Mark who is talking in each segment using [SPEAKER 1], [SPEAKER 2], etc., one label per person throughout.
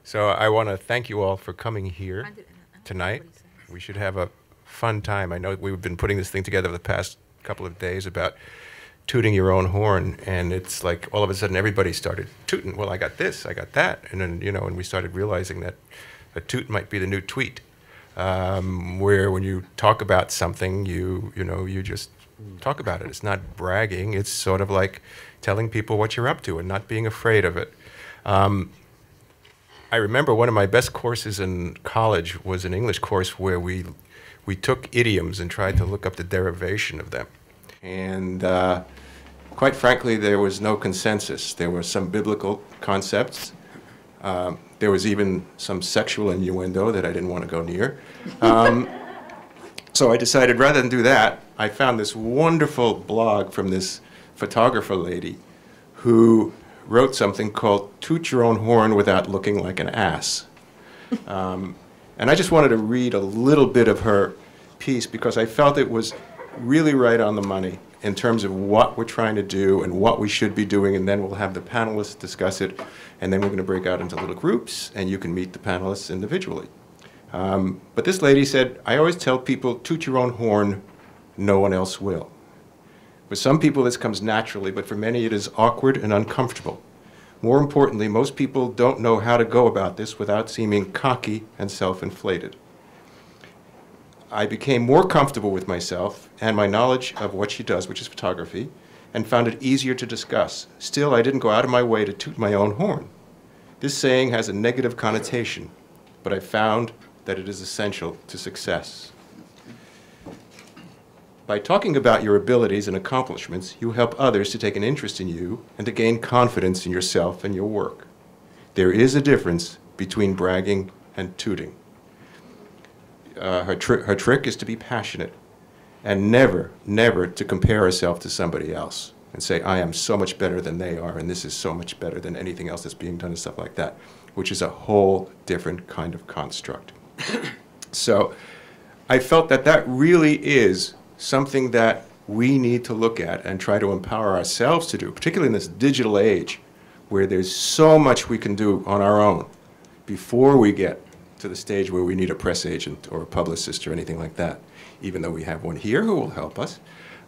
[SPEAKER 1] So I want to thank you all for coming here tonight. We should have a fun time. I know we've been putting this thing together the past couple of days about tooting your own horn, and it's like all of a sudden everybody started tooting. Well, I got this, I got that, and then and we started realizing that a toot might be the new tweet, where when you talk about something, you just talk about it. It's not bragging. It's sort of like telling people what you're up to and not being afraid of it. I remember one of my best courses in college was an English course where we took idioms and tried to look up the derivation of them. And quite frankly, there was no consensus. There were some biblical concepts. There was even some sexual innuendo that I didn't want to go near. So I decided rather than do that, I found this wonderful blog from this photographer lady who wrote something called Toot Your Own Horn Without Looking Like an Ass. And I just wanted to read a little bit of her piece because I felt it was really right on the money in terms of what we're trying to do and what we should be doing, and then we'll have the panelists discuss it, and then we're going to break out into little groups, and you can meet the panelists individually. But this lady said, I always tell people, toot your own horn, no one else will. For some people this comes naturally, but for many it is awkward and uncomfortable. More importantly, most people don't know how to go about this without seeming cocky and self-inflated. I became more comfortable with myself and my knowledge of what she does, which is photography, and found it easier to discuss. Still, I didn't go out of my way to toot my own horn. This saying has a negative connotation, but I found that it is essential to success. By talking about your abilities and accomplishments, you help others to take an interest in you and to gain confidence in yourself and your work. There is a difference between bragging and tooting. Her trick is to be passionate and never, never to compare herself to somebody else and say, I am so much better than they are and this is so much better than anything else that's being done and stuff like that, which is a whole different kind of construct. So I felt that that really is something that we need to look at and try to empower ourselves to do, particularly in this digital age where there's so much we can do on our own before we get to the stage where we need a press agent or a publicist or anything like that, even though we have one here who will help us.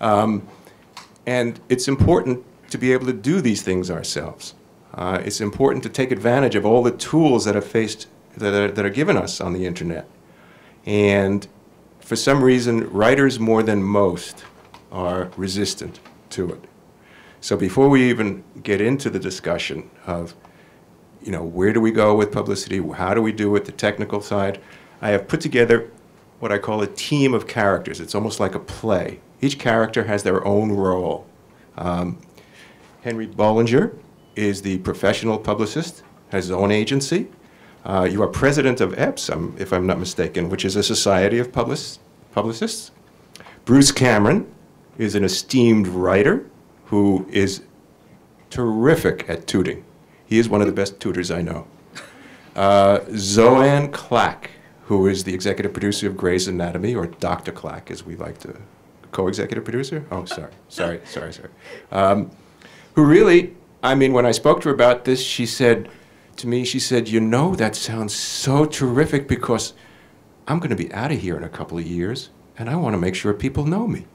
[SPEAKER 1] And it's important to be able to do these things ourselves. It's important to take advantage of all the tools that are given us on the internet. And for some reason, writers more than most are resistant to it. So before we even get into the discussion of, where do we go with publicity, how do we do it, the technical side, I have put together what I call a team of characters. It's almost like a play. Each character has their own role. Henry Bollinger is the professional publicist, has his own agency. You are president of EPS, if I'm not mistaken, which is a society of publicists. Bruce Cameron is an esteemed writer who is terrific at tooting. He is one of the best tutors I know. Zoanne Clack, who is the executive producer of Grey's Anatomy, or Dr. Clack, as we like to, co-executive producer? Oh, sorry. Who really, when I spoke to her about this, she said, that sounds so terrific because I'm going to be out of here in a couple of years, and I want to make sure people know me.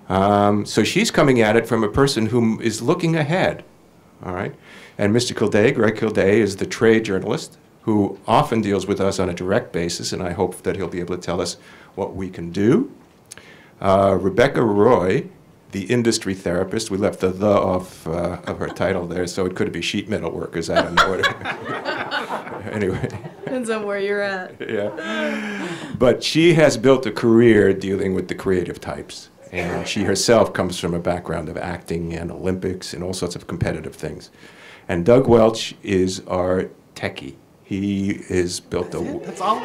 [SPEAKER 1] So she's coming at it from a person who is looking ahead, all right? And Mr. Kildea, Greg Kildea, is the trade journalist who often deals with us on a direct basis, and I hope that he'll be able to tell us what we can do. Rebecca Roy, the industry therapist, we left the off of her title there, so it could be sheet metal workers, I don't know what anyway.
[SPEAKER 2] Depends on where you're at.
[SPEAKER 1] Yeah. But she has built a career dealing with the creative types, and she herself comes from a background of acting and Olympics and all sorts of competitive things. And Doug Welch is our techie. He has built
[SPEAKER 2] That's all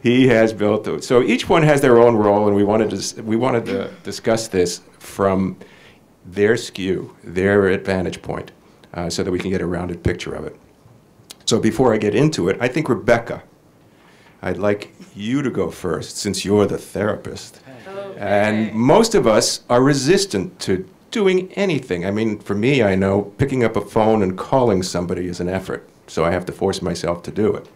[SPEAKER 1] he has built so each one has their own role, and we wanted to discuss this from their skew, their advantage point, so that we can get a rounded picture of it. So before I get into it, I think Rebecca, I'd like you to go first since you're the therapist.
[SPEAKER 2] Okay.
[SPEAKER 1] And most of us are resistant to doing anything. For me, I know picking up a phone and calling somebody is an effort. so I have to force myself to do it.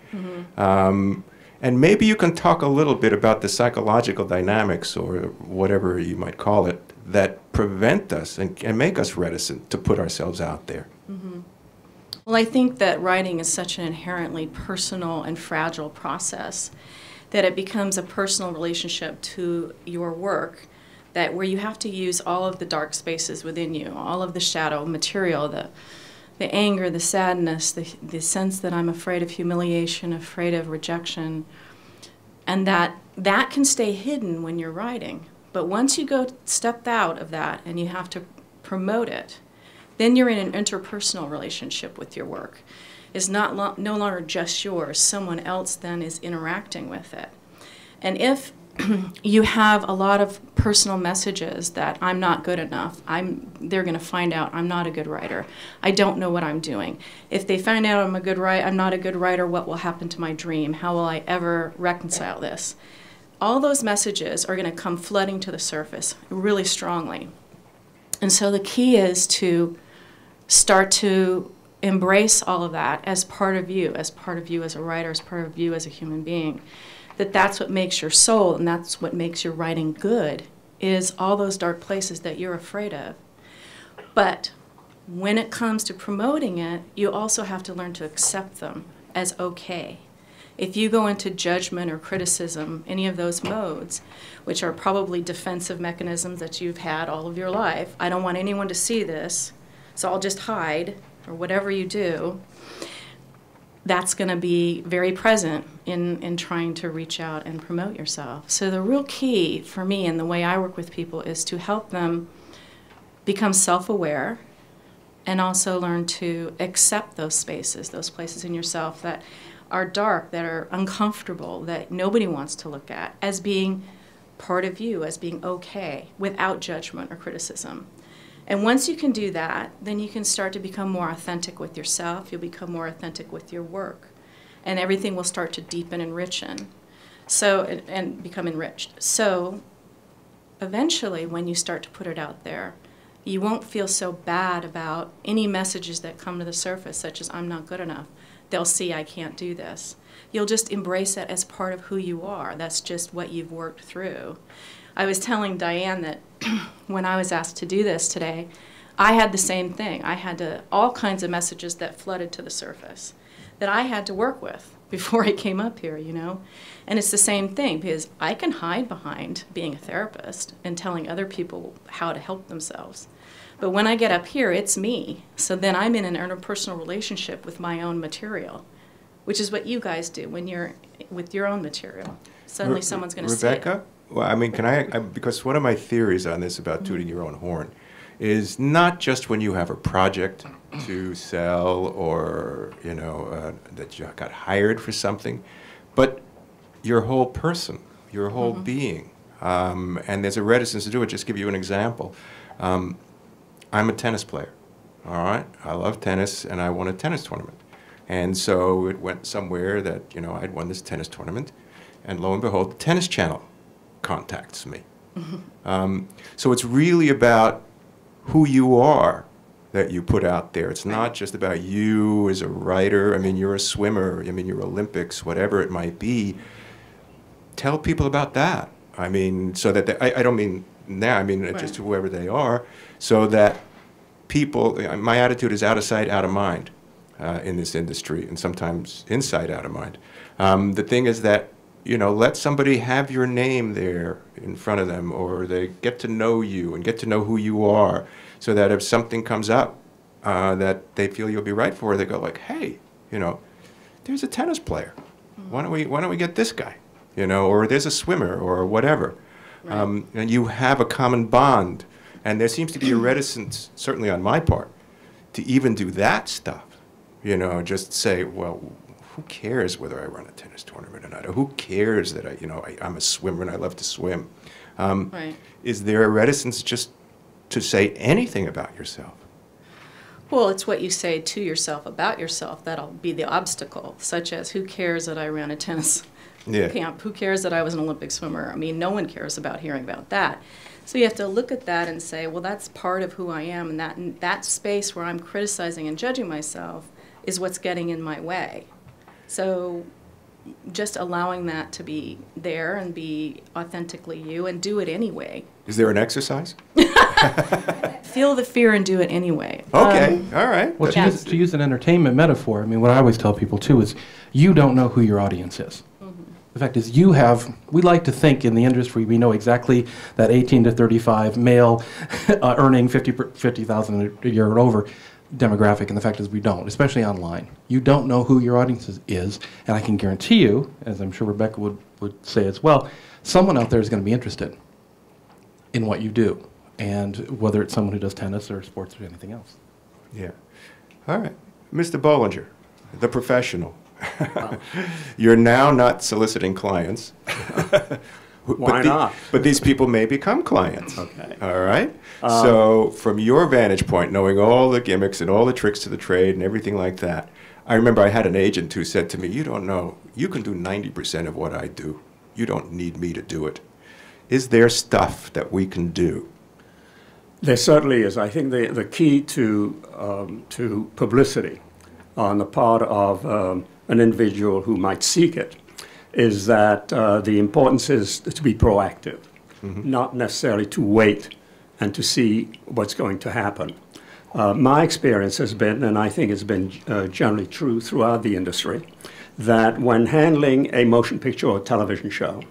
[SPEAKER 1] And maybe you can talk a little bit about the psychological dynamics, or whatever you might call it, that prevent us and make us reticent to put ourselves out there.
[SPEAKER 2] Well, I think that writing is such an inherently personal and fragile process that it becomes a personal relationship to your work, that where you have to use all of the dark spaces within you, all of the shadow material, the anger, the sadness, the sense that I'm afraid of humiliation, afraid of rejection, and that can stay hidden when you're writing. But once you step out of that and you have to promote it, then you're in an interpersonal relationship with your work. It's no longer just yours. Someone else then is interacting with it. And if you have a lot of personal messages that I'm not good enough, they're going to find out I'm not a good writer. I don't know what I'm doing. If they find out I'm not a good writer, what will happen to my dream? How will I ever reconcile this? All those messages are going to come flooding to the surface really strongly. And so the key is to start to embrace all of that as part of you as a writer, as part of you as a human being. That's what makes your soul, and that's what makes your writing good, is all those dark places that you're afraid of. But when it comes to promoting it, you also have to learn to accept them as okay. If you go into judgment or criticism, any of those modes, which are probably defensive mechanisms that you've had all of your life, I don't want anyone to see this, so I'll just hide, or whatever you do, that's going to be very present in trying to reach out and promote yourself. So the real key for me and the way I work with people is to help them become self-aware and also learn to accept those spaces, those places in yourself that are dark, that are uncomfortable, that nobody wants to look at, as being part of you, as being okay, without judgment or criticism. And once you can do that, then you can start to become more authentic with yourself. You'll become more authentic with your work. And everything will start to deepen and richen. And become enriched. So eventually, when you start to put it out there, you won't feel so bad about any messages that come to the surface, such as I'm not good enough. They'll see I can't do this. You'll just embrace it as part of who you are. That's just what you've worked through. I was telling Diane that when I was asked to do this today, I had the same thing. I had all kinds of messages that flooded to the surface that I had to work with before I came up here, you know. And it's the same thing, because I can hide behind being a therapist and telling other people how to help themselves. But when I get up here, it's me. So then I'm in an interpersonal relationship with my own material, which is what you guys do when you're with your own material. Suddenly someone's going to see it.
[SPEAKER 1] Rebecca? Well, I mean, because one of my theories on this about tooting your own horn is not just when you have a project to sell, or, you know, that you got hired for something, but your whole person, your whole being. And there's a reticence to do it. Just give you an example. I'm a tennis player, all right? I love tennis, and I won a tennis tournament. And so it went somewhere that, you know, I'd won this tennis tournament, and lo and behold, the Tennis Channel contacts me. So it's really about who you are that you put out there. It's not just about you as a writer. I mean, you're a swimmer. I mean, your Olympics, whatever it might be. Tell people about that. I mean, so that I don't mean now. I mean just whoever they are, so that people. My attitude is out of sight, out of mind in this industry, and sometimes inside, out of mind. The thing is that, you know, let somebody have your name there in front of them, or they get to know you and get to know who you are, so that if something comes up that they feel you'll be right for, they go like, hey, you know, there's a tennis player. Why don't we get this guy? You know, or there's a swimmer or whatever. Right. And you have a common bond. And there seems to be a reticence, certainly on my part, to even do that stuff. You know, just say, well, who cares whether I run a tennis tournament or not? Or who cares that I'm a swimmer and I love to swim? Right. Is there a reticence just to say anything about yourself?
[SPEAKER 2] Well, it's what you say to yourself about yourself that'll be the obstacle, such as who cares that I ran a tennis camp? Who cares that I was an Olympic swimmer? I mean, no one cares about hearing about that. So you have to look at that and say, well, that's part of who I am, and that space where I'm criticizing and judging myself is what's getting in my way. So just allowing that to be there and be authentically you and do it anyway.
[SPEAKER 1] Is there an exercise?
[SPEAKER 2] Feel the fear and do it anyway.
[SPEAKER 1] Okay, all right.
[SPEAKER 3] Well, to use an entertainment metaphor, I mean, what I always tell people, too, is you don't know who your audience is. The fact is, we like to think in the industry we know exactly that 18 to 35 male earning $50,000 a year and over demographic, and the fact is we don't, especially online. You don't know who your audience is, and I can guarantee you, as I'm sure Rebecca would say as well, someone out there is going to be interested in what you do, and whether it's someone who does tennis or sports or anything else.
[SPEAKER 1] Yeah. All right. Mr. Bollinger, the professional. You're now not soliciting clients.
[SPEAKER 4] Why not?
[SPEAKER 1] But these people may become clients.
[SPEAKER 4] Okay.
[SPEAKER 1] All right? So from your vantage point, knowing all the gimmicks and all the tricks to the trade and everything like that, I remember I had an agent who said to me, you don't know, you can do 90% of what I do. You don't need me to do it. Is there stuff that we can do?
[SPEAKER 4] There certainly is. I think the key to publicity on the part of an individual who might seek it is that the importance is to be proactive, not necessarily to wait and to see what's going to happen. My experience has been, and I think it's been generally true throughout the industry, that when handling a motion picture or television show,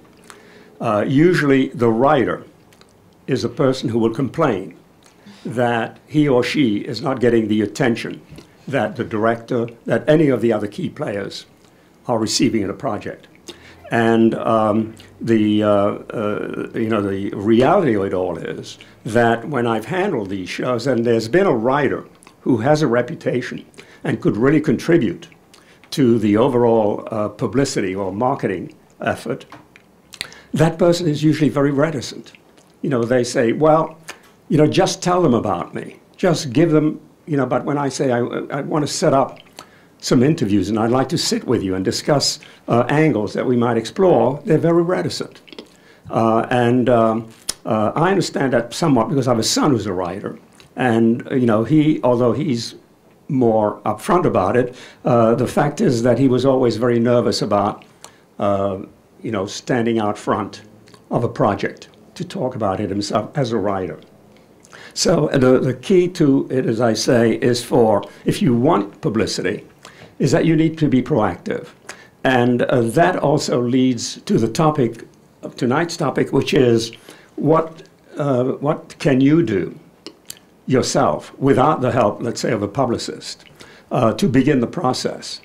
[SPEAKER 4] usually the writer is a person who will complain that he or she is not getting the attention that the director, that any of the other key players are receiving in a project. And the reality of it all is that when I've handled these shows, and there's been a writer who has a reputation and could really contribute to the overall publicity or marketing effort, that person is usually very reticent. You know, they say, well, you know, just tell them about me. Just give them, you know, but when I say I want to set up some interviews and I'd like to sit with you and discuss angles that we might explore, they're very reticent. I understand that somewhat because I have a son who's a writer. And, you know, although he's more upfront about it, the fact is that he was always very nervous about, you know, standing out front of a project to talk about it himself as a writer. So the key to it, as I say, is if you want publicity, is that you need to be proactive. And that also leads to the topic of tonight's topic, which is what can you do yourself without the help, let's say, of a publicist to begin the process?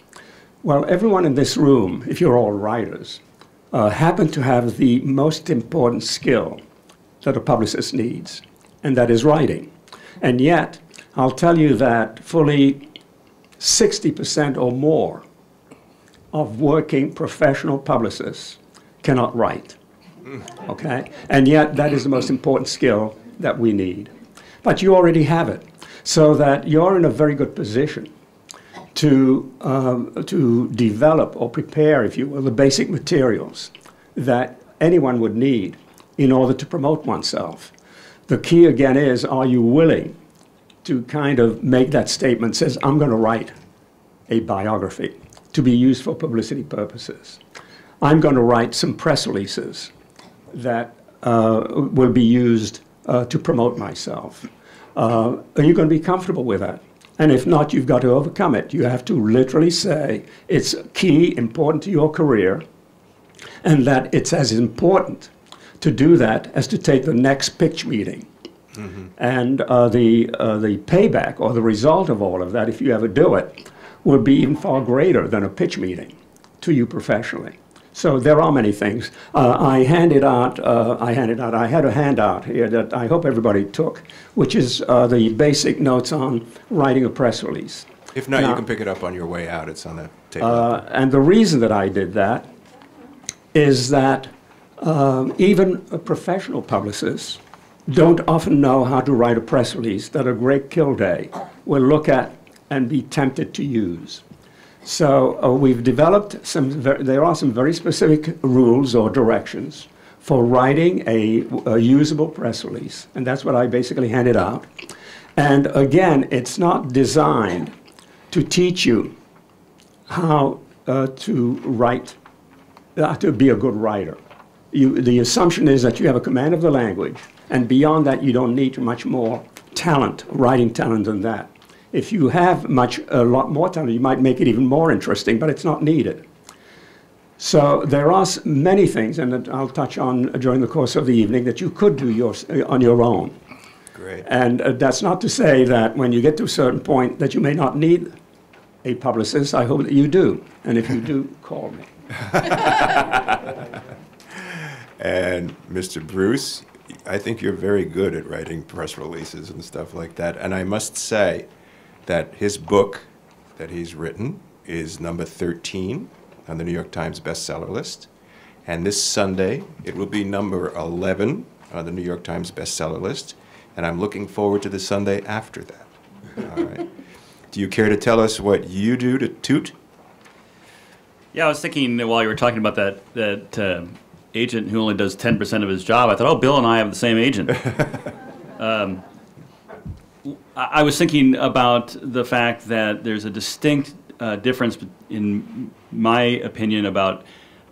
[SPEAKER 4] Well, everyone in this room, if you're all writers, happen to have the most important skill that a publicist needs, and that is writing. And yet, I'll tell you that fully 60% or more of working professional publicists cannot write, okay? And yet, that is the most important skill that we need. But you already have it, so that you're in a very good position to develop or prepare, if you will, the basic materials that anyone would need in order to promote oneself. The key, again, is, are you willing to kind of make that statement, says, I'm going to write a biography to be used for publicity purposes. I'm going to write some press releases that will be used to promote myself. Are you going to be comfortable with that? And if not, you've got to overcome it. You have to literally say it's key, important to your career, and that it's as important to do that as to take the next pitch meeting. And the payback or the result of all of that, if you ever do it, will be even far greater than a pitch meeting to you professionally. So there are many things. I had a handout here that I hope everybody took, which is the basic notes on writing a press release.
[SPEAKER 1] If not, you can pick it up on your way out. It's on the table.
[SPEAKER 4] And the reason that I did that is that even professional publicists don't often know how to write a press release that a great Kildare will look at and be tempted to use. So we've developed there are some very specific rules or directions for writing a usable press release, and that's what I basically handed out. And again, it's not designed to teach you how to write, to be a good writer. The assumption is that you have a command of the language, and beyond that, you don't need much more talent, writing talent than that. If you have a lot more talent, you might make it even more interesting, but it's not needed. So there are many things, and that I'll touch on during the course of the evening, that you could do on your own.
[SPEAKER 1] Great.
[SPEAKER 4] And that's not to say that when you get to a certain point that you may not need a publicist. I hope that you do. And if you do, call me.
[SPEAKER 1] And Mr. Bruce, I think you're very good at writing press releases and stuff like that. And I must say that his book that he's written is number 13 on the New York Times bestseller list. And this Sunday, it will be number 11 on the New York Times bestseller list. And I'm looking forward to the Sunday after that. All right. Do you care to tell us what you do to toot?
[SPEAKER 5] Yeah, I was thinking while you were talking about that agent who only does 10% of his job, I thought, oh, Bill and I have the same agent. I was thinking about the fact that there's a distinct difference, in my opinion, about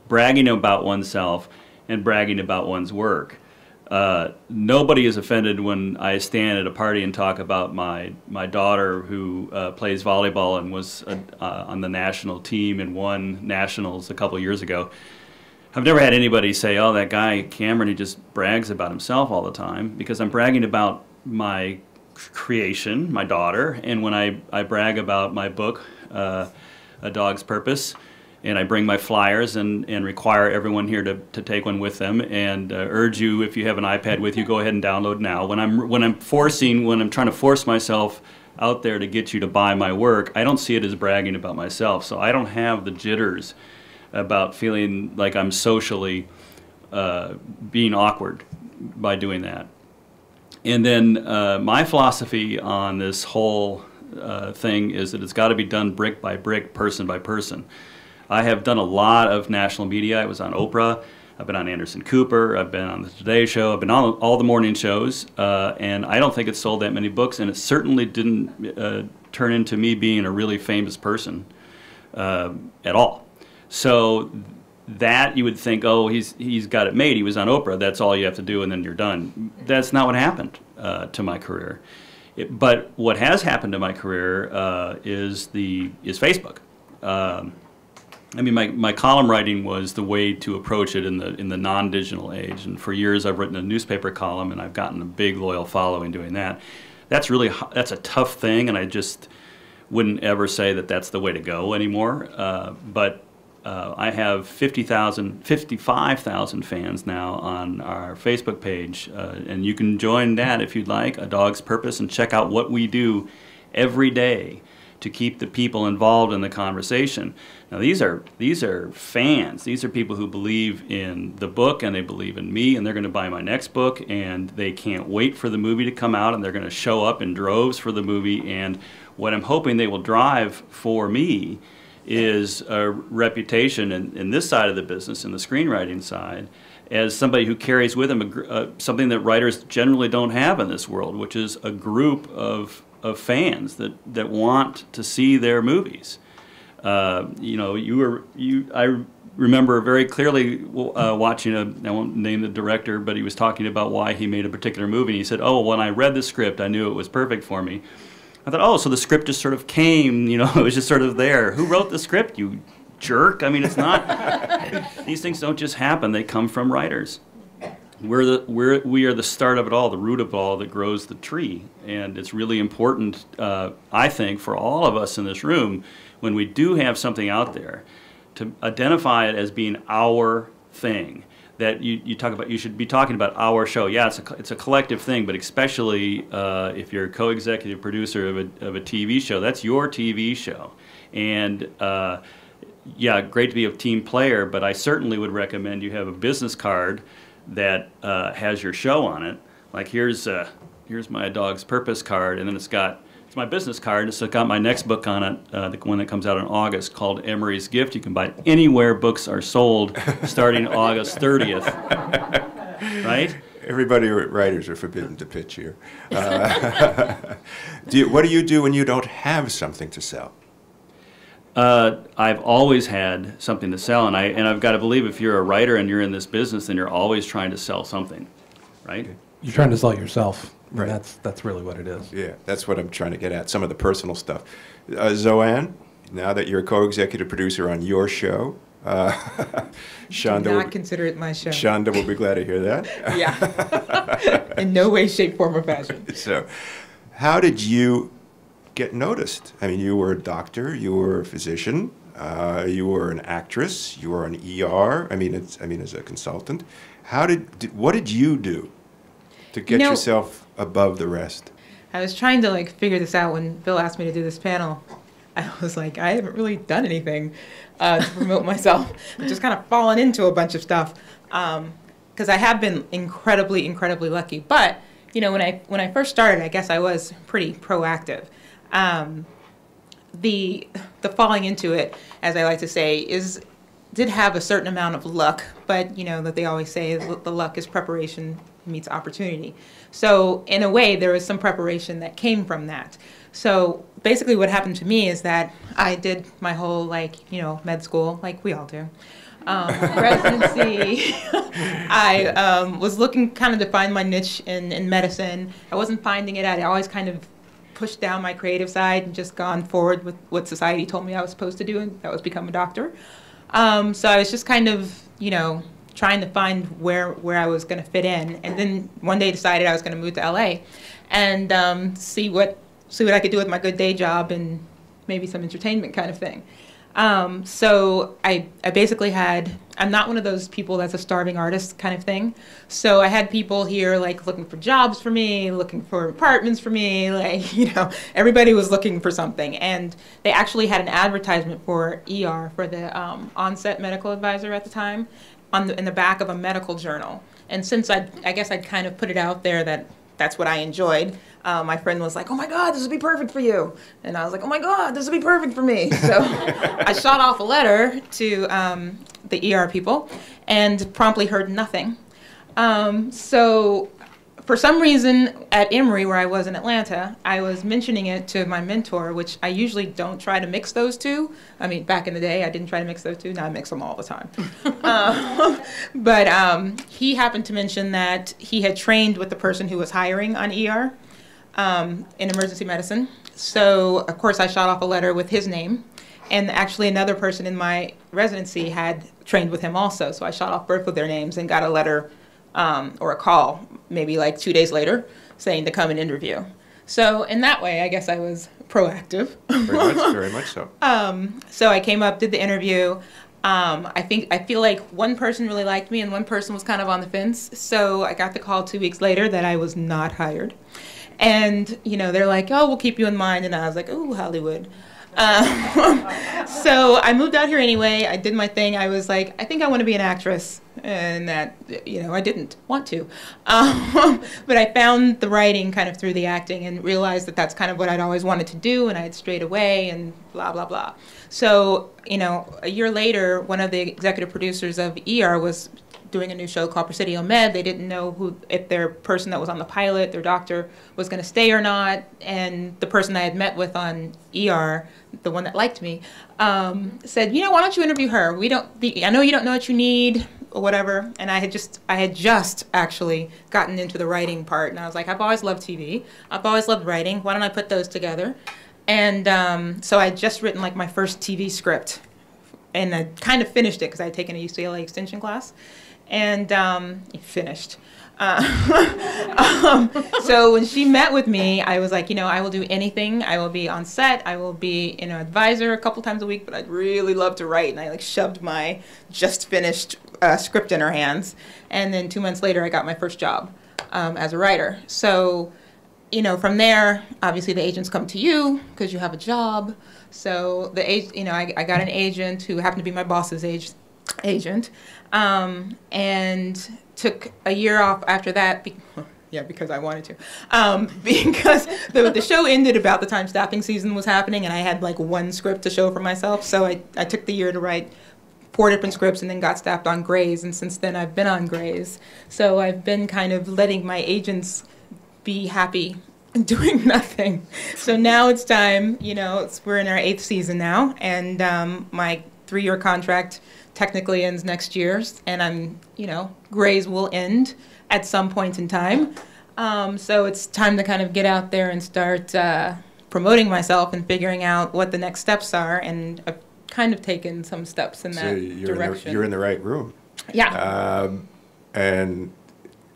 [SPEAKER 5] bragging about oneself and bragging about one's work. Nobody is offended when I stand at a party and talk about my daughter who plays volleyball and was on the national team and won nationals a couple of years ago. I've never had anybody say, oh, that guy Cameron, he just brags about himself all the time, because I'm bragging about my creation, my daughter, and when I brag about my book, A Dog's Purpose, and I bring my flyers and require everyone here to take one with them, and urge you, if you have an iPad with you, go ahead and download now. When I'm trying to force myself out there to get you to buy my work, I don't see it as bragging about myself. So I don't have the jitters about feeling like I'm socially being awkward by doing that. And then my philosophy on this whole thing is that it's got to be done brick by brick, person by person. I have done a lot of national media. I was on Oprah, I've been on Anderson Cooper, I've been on the Today Show, I've been on all the morning shows, and I don't think it's sold that many books, and it certainly didn't turn into me being a really famous person at all. So that you would think, oh, he's got it made, he was on Oprah, that's all you have to do and then you're done. That's not what happened to my career. But what has happened to my career is Facebook. I mean, my column writing was the way to approach it in the non-digital age, and for years I've written a newspaper column, and I've gotten a big loyal following doing that. That's a tough thing, and I just wouldn't ever say that that's the way to go anymore. But I have 55,000 fans now on our Facebook page, and you can join that if you'd like, A Dog's Purpose, and check out what we do every day to keep the people involved in the conversation. Now these are fans. These are people who believe in the book and they believe in me, and they're going to buy my next book, and they can't wait for the movie to come out, and they're going to show up in droves for the movie. And what I'm hoping they will drive for me is a reputation in this side of the business, in the screenwriting side, as somebody who carries with him something that writers generally don't have in this world, which is a group of fans that want to see their movies. You know, I remember very clearly watching I won't name the director, but he was talking about why he made a particular movie, and he said, oh, when I read the script, I knew it was perfect for me. I thought, oh, so the script just sort of came, you know, it was just sort of there. Who wrote the script, you jerk? I mean, it's not, these things don't just happen, they come from writers. We are the start of it all, the root of it all that grows the tree. And it's really important, I think, for all of us in this room, when we do have something out there, to identify it as being our thing. That you talk about, you should be talking about our show. Yeah, it's a collective thing, but especially if you're a co-executive producer of a TV show, that's your TV show. And yeah, great to be a team player, but I certainly would recommend you have a business card that has your show on it. Like here's my A Dog's Purpose card, and then it's my business card. It's got my next book on it, the one that comes out in August, called Emery's Gift. You can buy it anywhere books are sold, starting August 30th. Right?
[SPEAKER 1] Everybody, writers are forbidden to pitch here. What do you do when you don't have something to sell?
[SPEAKER 5] I've always had something to sell, and I've got to believe if you're a writer and you're in this business, then you're always trying to sell something, right?
[SPEAKER 3] You're trying to sell yourself.
[SPEAKER 1] Right.
[SPEAKER 3] That's really what it is.
[SPEAKER 1] Yeah, that's what I'm trying to get at, some of the personal stuff. Zoanne, now that you're a co-executive producer on your show, Shonda
[SPEAKER 6] Do not consider it my show.
[SPEAKER 1] Shonda will be glad to hear that.
[SPEAKER 6] Yeah. In no way, shape, form, or fashion.
[SPEAKER 1] So, how did you get noticed? I mean, you were a doctor, you were a physician, you were an actress, you were an ER. I mean, as a consultant, what did you do to get yourself above the rest?
[SPEAKER 6] I was trying to figure this out when Bill asked me to do this panel. I was like, I haven't really done anything to promote myself. I've just kind of fallen into a bunch of stuff because I have been incredibly, incredibly lucky. But when I first started, I guess I was pretty proactive. The falling into it, as I like to say, did have a certain amount of luck, but that they always say the luck is preparation meets opportunity. So in a way, there was some preparation that came from that. So basically what happened to me is that I did my whole med school, like we all do. Residency. I was looking kind of to find my niche in medicine. I wasn't finding it. I always kind of pushed down my creative side and just gone forward with what society told me I was supposed to do, and that was become a doctor. So I was just kind of, trying to find where I was going to fit in, and then one day decided I was going to move to LA and see what I could do with my good day job and maybe some entertainment kind of thing. So I basically I'm not one of those people that's a starving artist kind of thing. So I had people here looking for jobs for me, looking for apartments for me, everybody was looking for something. And they actually had an advertisement for ER, for the on-set medical advisor at the time, in the back of a medical journal. And since I guess I'd kind of put it out there that that's what I enjoyed, my friend was like, oh my God, this would be perfect for you. And I was like, oh my God, this would be perfect for me. So I shot off a letter to the ER people and promptly heard nothing. So for some reason at Emory, where I was in Atlanta, I was mentioning it to my mentor, which I usually don't try to mix those two. I mean, back in the day, I didn't try to mix those two. Now I mix them all the time. But he happened to mention that he had trained with the person who was hiring on ER in emergency medicine. So, of course, I shot off a letter with his name. And actually another person in my residency had trained with him also. So I shot off both of their names and got a letter or a call maybe 2 days later saying to come and interview. So in that way, I guess I was proactive.
[SPEAKER 1] Very much so.
[SPEAKER 6] So I came up, did the interview. I feel like one person really liked me and one person was kind of on the fence. So I got the call 2 weeks later that I was not hired. And, they're like, oh, we'll keep you in mind. And I was like, ooh, Hollywood. So I moved out here anyway. I did my thing. I was like, I think I want to be an actress. And that, I didn't want to. But I found the writing kind of through the acting and realized that that's kind of what I'd always wanted to do. And I had strayed away and blah, blah, blah. So, a year later, one of the executive producers of ER was doing a new show called Presidio Med. They didn't know if their person that was on the pilot, their doctor, was going to stay or not. And the person I had met with on ER, the one that liked me, said, why don't you interview her? I know you don't know what you need or whatever. And I had just actually gotten into the writing part. And I was like, I've always loved TV. I've always loved writing. Why don't I put those together? And so I had just written my first TV script. And I kind of finished it because I had taken a UCLA extension class. And it finished. So when she met with me, I was like, I will do anything. I will be on set. I will be an advisor a couple times a week, but I'd really love to write. And I shoved my just finished script in her hands. And then 2 months later, I got my first job as a writer. So, from there, obviously the agents come to you because you have a job. So I got an agent who happened to be my boss's agent, and took a year off after that. Because I wanted to. Because the show ended about the time staffing season was happening, and I had one script to show for myself. So I took the year to write 4 different scripts and then got staffed on Grey's, and since then I've been on Grey's. So I've been kind of letting my agents be happy doing nothing. So now it's time, we're in our 8th season now, and my 3-year contract technically ends next year, and Grays will end at some point in time. So it's time to kind of get out there and start promoting myself and figuring out what the next steps are, and I've kind of taken some steps in that direction.
[SPEAKER 1] You're in the right room.
[SPEAKER 6] Yeah.
[SPEAKER 1] And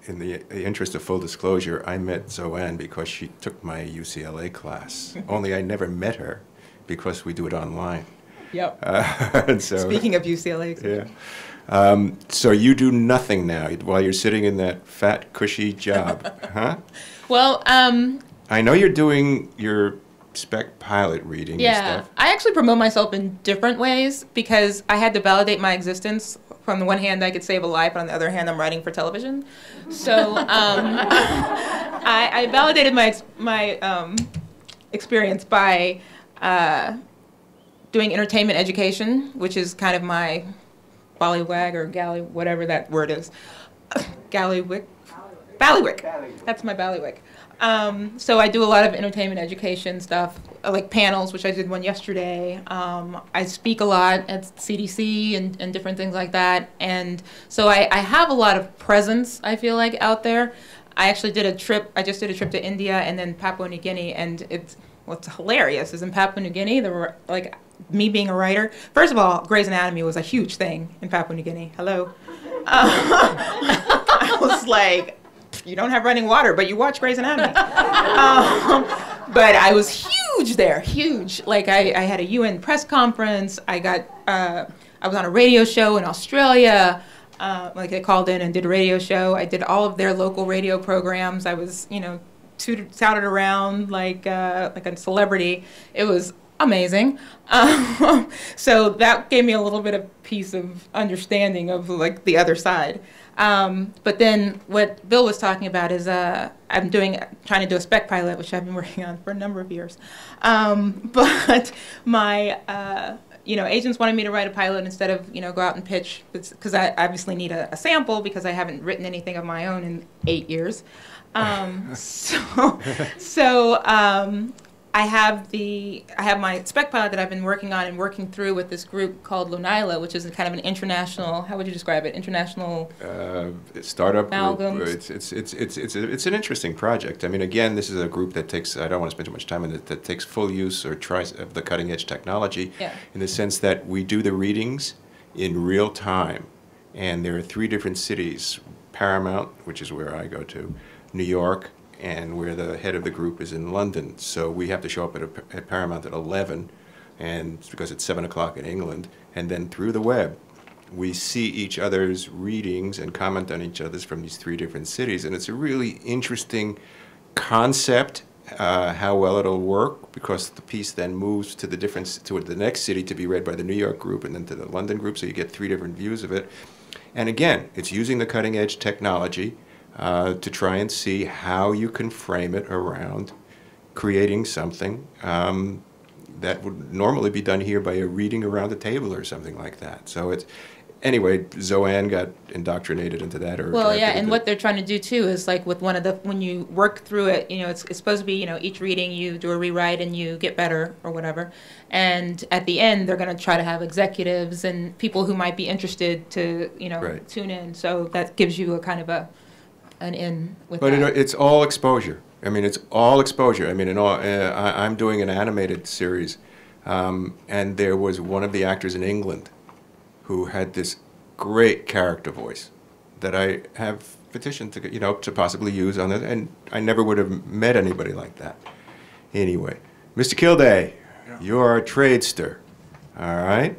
[SPEAKER 1] in the interest of full disclosure, I met Zoanne because she took my UCLA class. Only I never met her because we do it online.
[SPEAKER 6] Yep.
[SPEAKER 1] And so,
[SPEAKER 6] speaking of UCLA.
[SPEAKER 1] Yeah. So you do nothing now while you're sitting in that fat, cushy job, huh?
[SPEAKER 6] Well,
[SPEAKER 1] I know you're doing your spec pilot reading and stuff.
[SPEAKER 6] I actually promote myself in different ways because I had to validate my existence. From the one hand, I could save a life, and on the other hand, I'm writing for television. So I validated my experience by doing entertainment education, which is kind of my ballywag or galley, whatever that word is. Ballywick? Ballywick. That's my ballywick. So I do a lot of entertainment education stuff, like panels, which I did one yesterday. I speak a lot at CDC and different things like that. And so I have a lot of presence, I feel like, out there. I actually did a trip. I just did a trip to India and then Papua New Guinea. And what's hilarious is in Papua New Guinea, there were, like, me being a writer. First of all, Grey's Anatomy was a huge thing in Papua New Guinea. Hello. I was like, you don't have running water, but you watch Grey's Anatomy. But I was huge there, huge. Like I had a UN press conference. I was on a radio show in Australia. Like they called in and did a radio show. I did all of their local radio programs. I was, touted around like a celebrity. It was amazing. So that gave me a little bit of piece of understanding of like the other side. But then what Bill was talking about is I'm trying to do a spec pilot, which I've been working on for a number of years. But my agents wanted me to write a pilot instead of go out and pitch, because I obviously need a sample because I haven't written anything of my own in 8 years. I have my spec pilot that I've been working on and working through with this group called Lunila, which is kind of an international, how would you describe it? International
[SPEAKER 1] startup
[SPEAKER 6] amalgam.
[SPEAKER 1] Group. It's an interesting project. I mean, again, this is a group that takes, I don't want to spend too much time on it, that takes full use or tries of the cutting edge technology in the sense that we do the readings in real time. And there are 3 different cities, Paramount, which is where I go to, New York, and where the head of the group is in London. So we have to show up at Paramount at 11, and it's because it's 7 o'clock in England, and then through the web, we see each other's readings and comment on each other's from these 3 different cities. And it's a really interesting concept, how well it'll work, because the piece then moves to the next city to be read by the New York group and then to the London group, so you get 3 different views of it. And again, it's using the cutting edge technology to try and see how you can frame it around creating something that would normally be done here by a reading around a table or something like that. So anyway, Zoanne got indoctrinated into that.
[SPEAKER 6] And what they're trying to do too is like with when you work through it, it's supposed to be, each reading you do a rewrite and you get better or whatever. And at the end, they're going to try to have executives and people who might be interested to, tune in. So that gives you a kind of an in with that.
[SPEAKER 1] But it's all exposure. I mean, it's all exposure. I mean, I'm doing an animated series, and there was one of the actors in England who had this great character voice that I have petitioned to possibly use on it, and I never would have met anybody like that. Anyway, Mr. Kilday, you are a tradester, all right?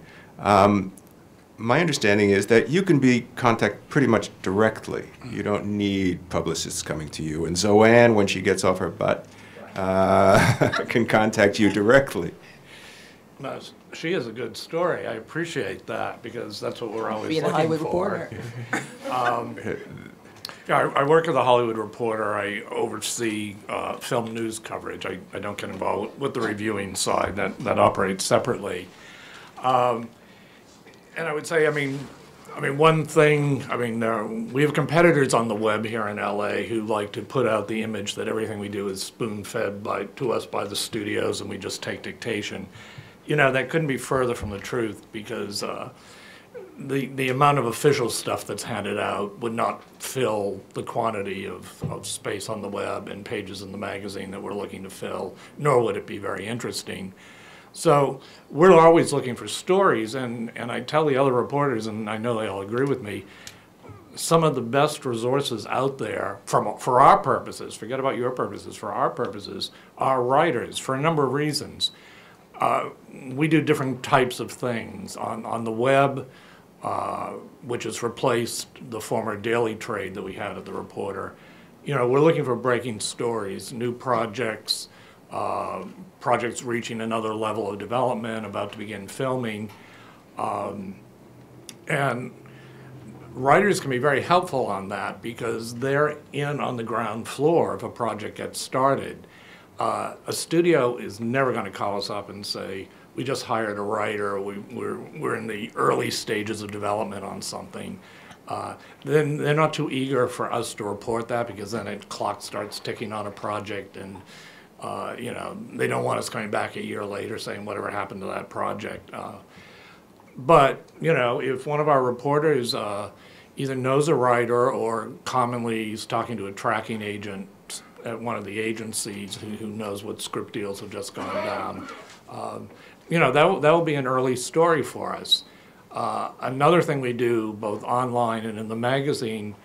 [SPEAKER 1] My understanding is that you can be contacted pretty much directly. You don't need publicists coming to you. And Zoanne, when she gets off her butt, can contact you directly.
[SPEAKER 7] No, she is a good story. I appreciate that because that's what we're always
[SPEAKER 6] Being a
[SPEAKER 7] looking
[SPEAKER 6] Hollywood
[SPEAKER 7] for.
[SPEAKER 6] Reporter.
[SPEAKER 7] I work as a Hollywood reporter. I oversee film news coverage. I don't get involved with the reviewing side. That operates separately. And I would say, I mean, one thing, I mean, we have competitors on the web here in LA who like to put out the image that everything we do is spoon-fed to us by the studios and we just take dictation. You know, that couldn't be further from the truth, because the amount of official stuff that's handed out would not fill the quantity of space on the web and pages in the magazine that we're looking to fill, nor would it be very interesting. So we're always looking for stories, and I tell the other reporters, and I know they all agree with me, some of the best resources out there for our purposes, forget about your purposes, for our purposes, are writers, for a number of reasons. We do different types of things. On the web, which has replaced the former daily trade that we had at the Reporter, you know, we're looking for breaking stories, new projects, projects reaching another level of development, about to begin filming. And writers can be very helpful on that because they're in on the ground floor if a project gets started. A studio is never going to call us up and say, we just hired a writer, we're in the early stages of development on something. Then they're not too eager for us to report that, because then the clock starts ticking on a project, and you know, they don't want us coming back a year later saying whatever happened to that project. But, you know, if one of our reporters either knows a writer or commonly is talking to a tracking agent at one of the agencies who knows what script deals have just gone down, you know, that will be an early story for us. Another thing we do, both online and in the magazine,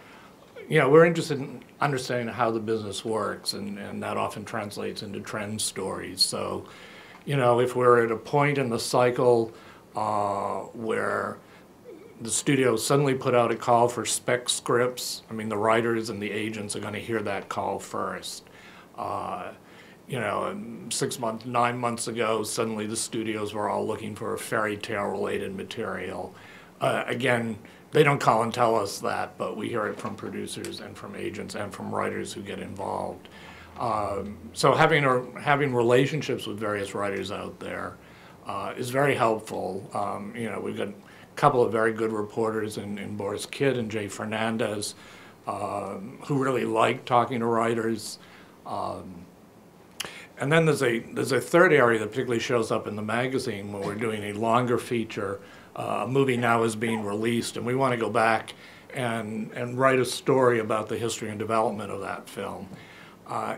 [SPEAKER 7] you know, we're interested in understanding how the business works, and that often translates into trend stories. So, you know, if we're at a point in the cycle where the studio suddenly put out a call for spec scripts, I mean, the writers and the agents are going to hear that call first. You know, 6 months, 9 months ago, suddenly the studios were all looking for fairy tale related material. Again, they don't call and tell us that, but we hear it from producers and from agents and from writers who get involved. So having relationships with various writers out there is very helpful. You know, we've got a couple of very good reporters in Boris Kidd and Jay Fernandez who really like talking to writers. And then there's a third area that particularly shows up in the magazine when we're doing a longer feature. A movie now is being released, and we want to go back and write a story about the history and development of that film.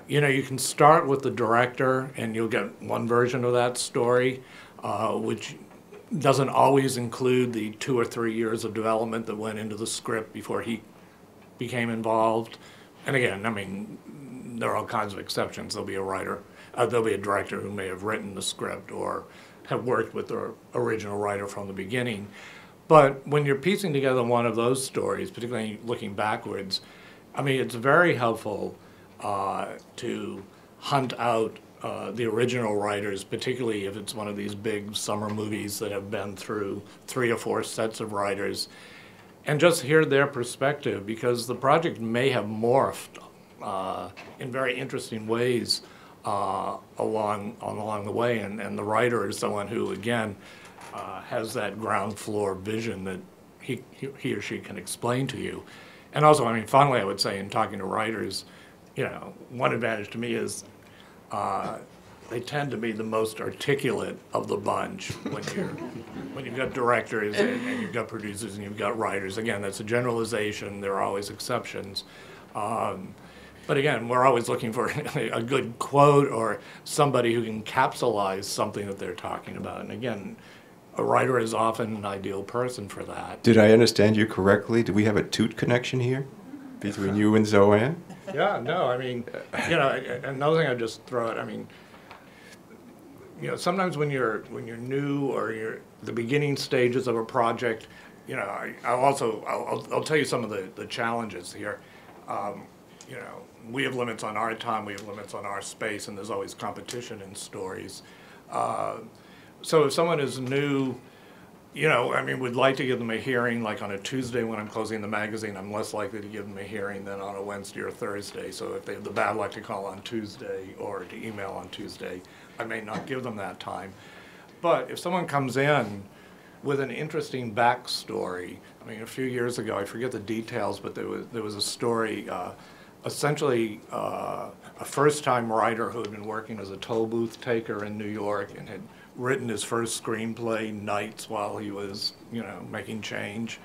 [SPEAKER 7] You know, you can start with the director, and you'll get one version of that story, which doesn't always include the 2 or 3 years of development that went into the script before he became involved. And again, I mean, there are all kinds of exceptions. There'll be a writer, there'll be a director who may have written the script or have worked with the original writer from the beginning. But when you're piecing together one of those stories, particularly looking backwards, I mean, it's very helpful to hunt out the original writers, particularly if it's one of these big summer movies that have been through 3 or 4 sets of writers, and just hear their perspective, because the project may have morphed in very interesting ways along the way, and the writer is someone who, again, has that ground floor vision that he or she can explain to you. And also, I mean, finally, I would say in talking to writers, you know, one advantage to me is they tend to be the most articulate of the bunch when you've got directors and you've got producers and you've got writers. Again, that's a generalization. There are always exceptions. But again, we're always looking for a good quote or somebody who can capsulize something that they're talking about. And again, a writer is often an ideal person for that.
[SPEAKER 1] Did I understand you correctly? Do we have a Toot connection here between you and Zoanne?
[SPEAKER 7] Yeah, no, I mean, you know, another thing I'd just throw out, I mean, you know, sometimes when you're new or you're the beginning stages of a project, you know, I'll tell you some of the challenges here. You know, we have limits on our time, we have limits on our space, and there's always competition in stories. So if someone is new, you know, I mean, we'd like to give them a hearing, like on a Tuesday when I'm closing the magazine. I'm less likely to give them a hearing than on a Wednesday or Thursday. So if they have the bad luck to call on Tuesday or to email on Tuesday, I may not give them that time. But if someone comes in with an interesting backstory. I mean, a few years ago, I forget the details, but there was a story, essentially a first-time writer who had been working as a toll booth taker in New York and had written his first screenplay nights while he was, making change.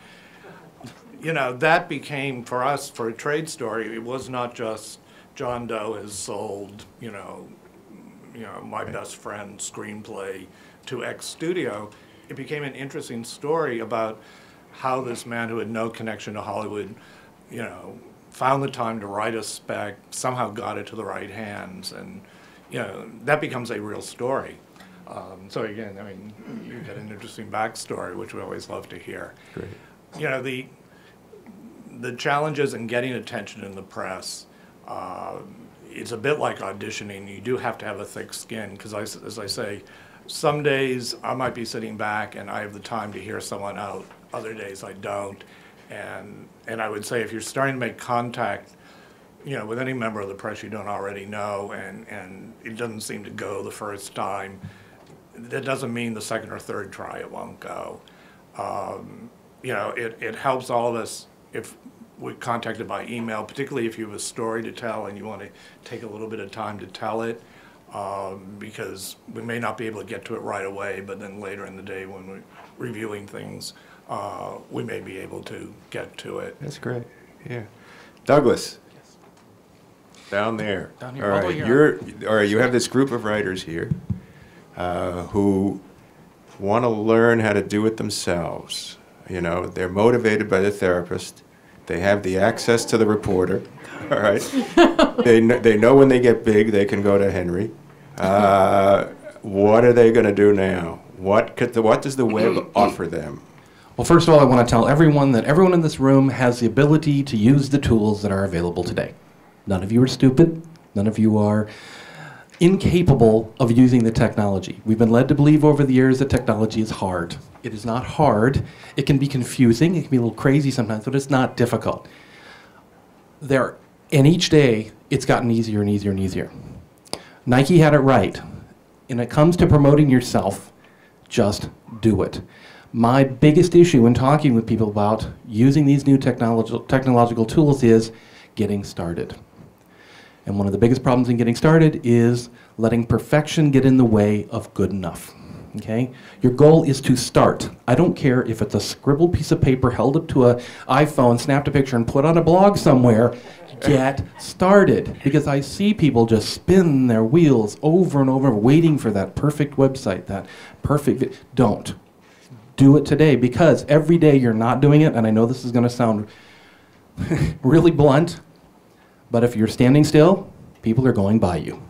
[SPEAKER 7] That became, for us, for a trade story, it was not just John Doe has sold, my best friend screenplay to X studio. It became an interesting story about how this man who had no connection to Hollywood, found the time to write a spec, somehow got it to the right hands, and that becomes a real story. So again, I mean, you get an interesting backstory, which we always love to hear.
[SPEAKER 1] Great.
[SPEAKER 7] The challenges in getting attention in the press, it's a bit like auditioning. You do have to have a thick skin, because as I say, some days I might be sitting back and I have the time to hear someone out. Other days I don't. And I would say if you're starting to make contact, with any member of the press you don't already know, and it doesn't seem to go the first time, that doesn't mean the second or third try it won't go. It helps all of us if we're contacted by email, particularly if you have a story to tell and you want to take a little bit of time to tell it, because we may not be able to get to it right away, but then later in the day when we're reviewing things, we may be able to get to it.
[SPEAKER 1] That's great. Yeah. Douglas. Yes. Down there.
[SPEAKER 3] Down here.
[SPEAKER 1] All right. All right. You have this group of writers here who want to learn how to do it themselves. They're motivated by the therapist. They have the access to the reporter. All right. They know when they get big, they can go to Henry. What are they going to do now? What does the web offer them?
[SPEAKER 3] Well, first of all, I want to tell everyone that everyone in this room has the ability to use the tools that are available today. None of you are stupid. None of you are incapable of using the technology. We've been led to believe over the years that technology is hard. It is not hard. It can be confusing. It can be a little crazy sometimes, but it's not difficult. And each day, it's gotten easier and easier and easier. Nike had it right. When it comes to promoting yourself, just do it. My biggest issue when talking with people about using these new technological tools is getting started. And one of the biggest problems in getting started is letting perfection get in the way of good enough. Okay? Your goal is to start. I don't care if it's a scribbled piece of paper held up to an iPhone, snapped a picture, and put on a blog somewhere. Get started. Because I see people just spin their wheels over and over, waiting for that perfect website, that perfect Don't. Do it today, because every day you're not doing it, and I know this is going to sound really blunt, but if you're standing still, people are going by you.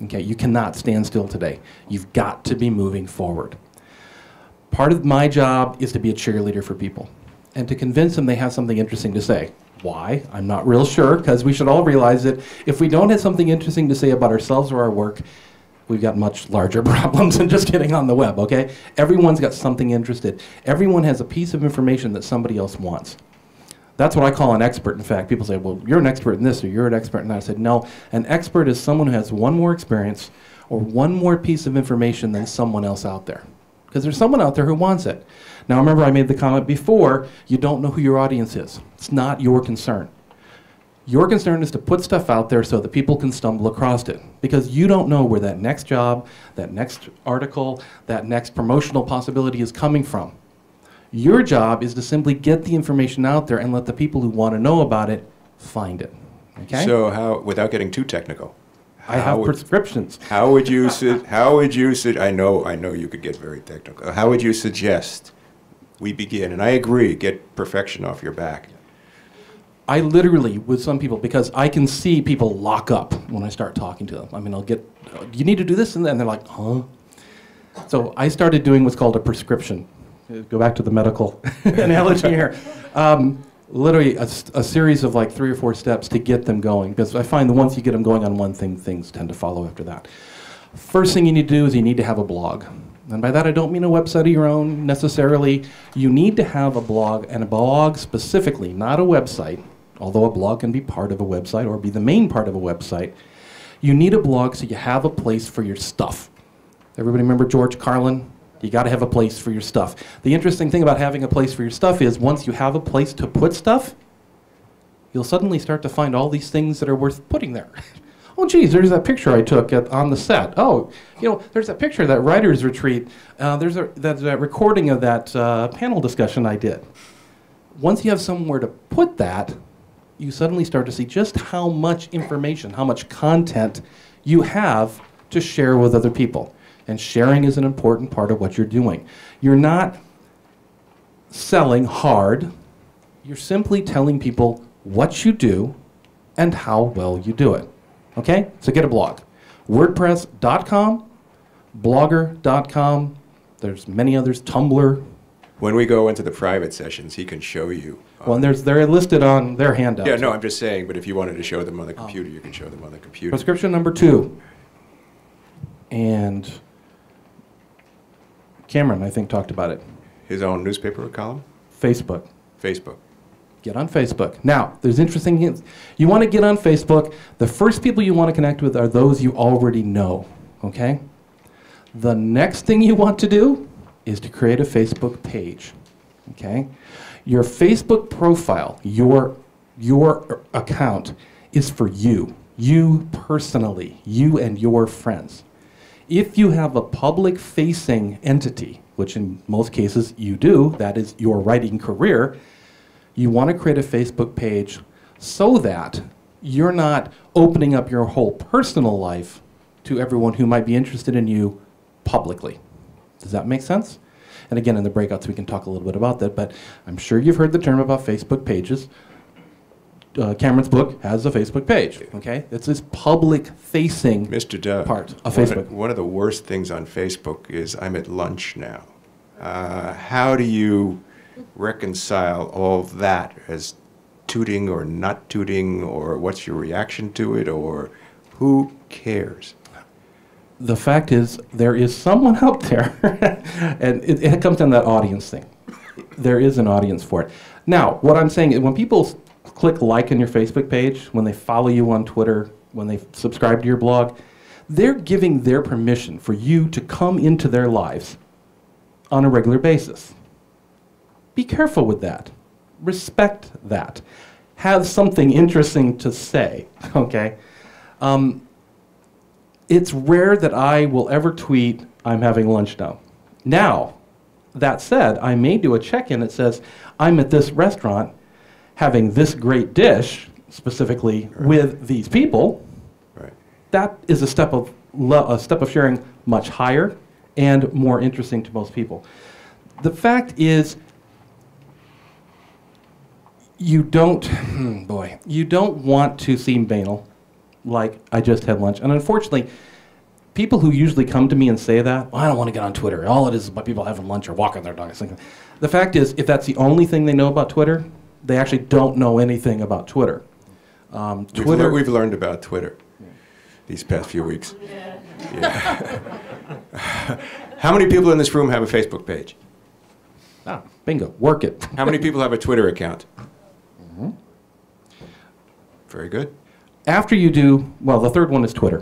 [SPEAKER 3] Okay, you cannot stand still today. You've got to be moving forward. Part of my job is to be a cheerleader for people and to convince them they have something interesting to say. Why? I'm not real sure, because we should all realize that if we don't have something interesting to say about ourselves or our work, we've got much larger problems than just getting on the web, okay? Everyone's got something interested. Everyone has a piece of information that somebody else wants. That's what I call an expert. In fact, people say, well, you're an expert in this or you're an expert in that. I said, no, an expert is someone who has one more experience or one more piece of information than someone else out there. Because there's someone out there who wants it. Now, remember I made the comment before, you don't know who your audience is. It's not your concern. Your concern is to put stuff out there so that people can stumble across it. Because you don't know where that next job, that next article, that next promotional possibility is coming from. Your job is to simply get the information out there and let the people who want to know about it find it. Okay?
[SPEAKER 1] So how, without getting too technical,
[SPEAKER 3] I have prescriptions.
[SPEAKER 1] How would you I know you could get very technical. How would you suggest we begin? And I agree, get perfection off your back.
[SPEAKER 3] I literally, with some people, because I can see people lock up when I start talking to them. I mean, I'll get, you need to do this, and then they're like, huh? So I started doing what's called a prescription. Go back to the medical analogy here. Literally a series of like 3 or 4 steps to get them going, because I find that once you get them going on one thing, things tend to follow after that. First thing you need to do is you need to have a blog. And by that I don't mean a website of your own necessarily. You need to have a blog, and a blog specifically, not a website, although a blog can be part of a website or be the main part of a website. You need a blog so you have a place for your stuff. Everybody remember George Carlin? You got to have a place for your stuff. The interesting thing about having a place for your stuff is once you have a place to put stuff, you'll suddenly start to find all these things that are worth putting there. Oh, geez, there's that picture I took on the set. Oh, there's that picture, that writer's retreat. There's that recording of that panel discussion I did. Once you have somewhere to put that, you suddenly start to see just how much information, how much content you have to share with other people. And sharing is an important part of what you're doing. You're not selling hard. You're simply telling people what you do and how well you do it. Okay? So get a blog. WordPress.com, Blogger.com, there's many others, Tumblr.
[SPEAKER 1] When we go into the private sessions, he can show you.
[SPEAKER 3] Well, they're listed on their handout.
[SPEAKER 1] Yeah, no, I'm just saying, but if you wanted to show them on the computer, you can show them on the computer.
[SPEAKER 3] Prescription number 2. And Cameron, I think, talked about it.
[SPEAKER 1] His own newspaper column?
[SPEAKER 3] Facebook.
[SPEAKER 1] Facebook.
[SPEAKER 3] Get on Facebook. Now, there's interesting things. You want to get on Facebook. The first people you want to connect with are those you already know, okay? The next thing you want to do is to create a Facebook page, okay? Your Facebook profile, your account is for you personally, you and your friends. If you have a public-facing entity, which in most cases you do, that is your writing career, you want to create a Facebook page so that you're not opening up your whole personal life to everyone who might be interested in you publicly. Does that make sense? And again, in the breakouts, we can talk a little bit about that, but I'm sure you've heard the term about Facebook pages. Cameron's book has a Facebook page, okay? It's this public-facing
[SPEAKER 1] Mr. Doug,
[SPEAKER 3] part of Facebook.
[SPEAKER 1] One of the worst things on Facebook is I'm at lunch now. How do you reconcile all that as tooting or not tooting, or what's your reaction to it, or who cares?
[SPEAKER 3] The fact is, there is someone out there, and it comes down to that audience thing. There is an audience for it. Now, what I'm saying is when people click like on your Facebook page, when they follow you on Twitter, when they subscribe to your blog, they're giving their permission for you to come into their lives on a regular basis. Be careful with that. Respect that. Have something interesting to say, okay? It's rare that I will ever tweet, I'm having lunch now. Now, that said, I may do a check-in that says, I'm at this restaurant having this great dish, specifically with these people.
[SPEAKER 1] Right.
[SPEAKER 3] That is a step of sharing much higher and more interesting to most people. The fact is, you don't want to seem banal, like I just had lunch. And unfortunately, people who usually come to me and say that, well, I don't want to get on Twitter. All it is about people having lunch or walking their dogs. The fact is, if that's the only thing they know about Twitter, they actually don't know anything about Twitter.
[SPEAKER 1] We've learned about Twitter these past few weeks. Yeah. How many people in this room have a Facebook page?
[SPEAKER 3] Ah, bingo, work it.
[SPEAKER 1] How many people have a Twitter account? Mm-hmm. Very good.
[SPEAKER 3] After you do, well, the third one is Twitter.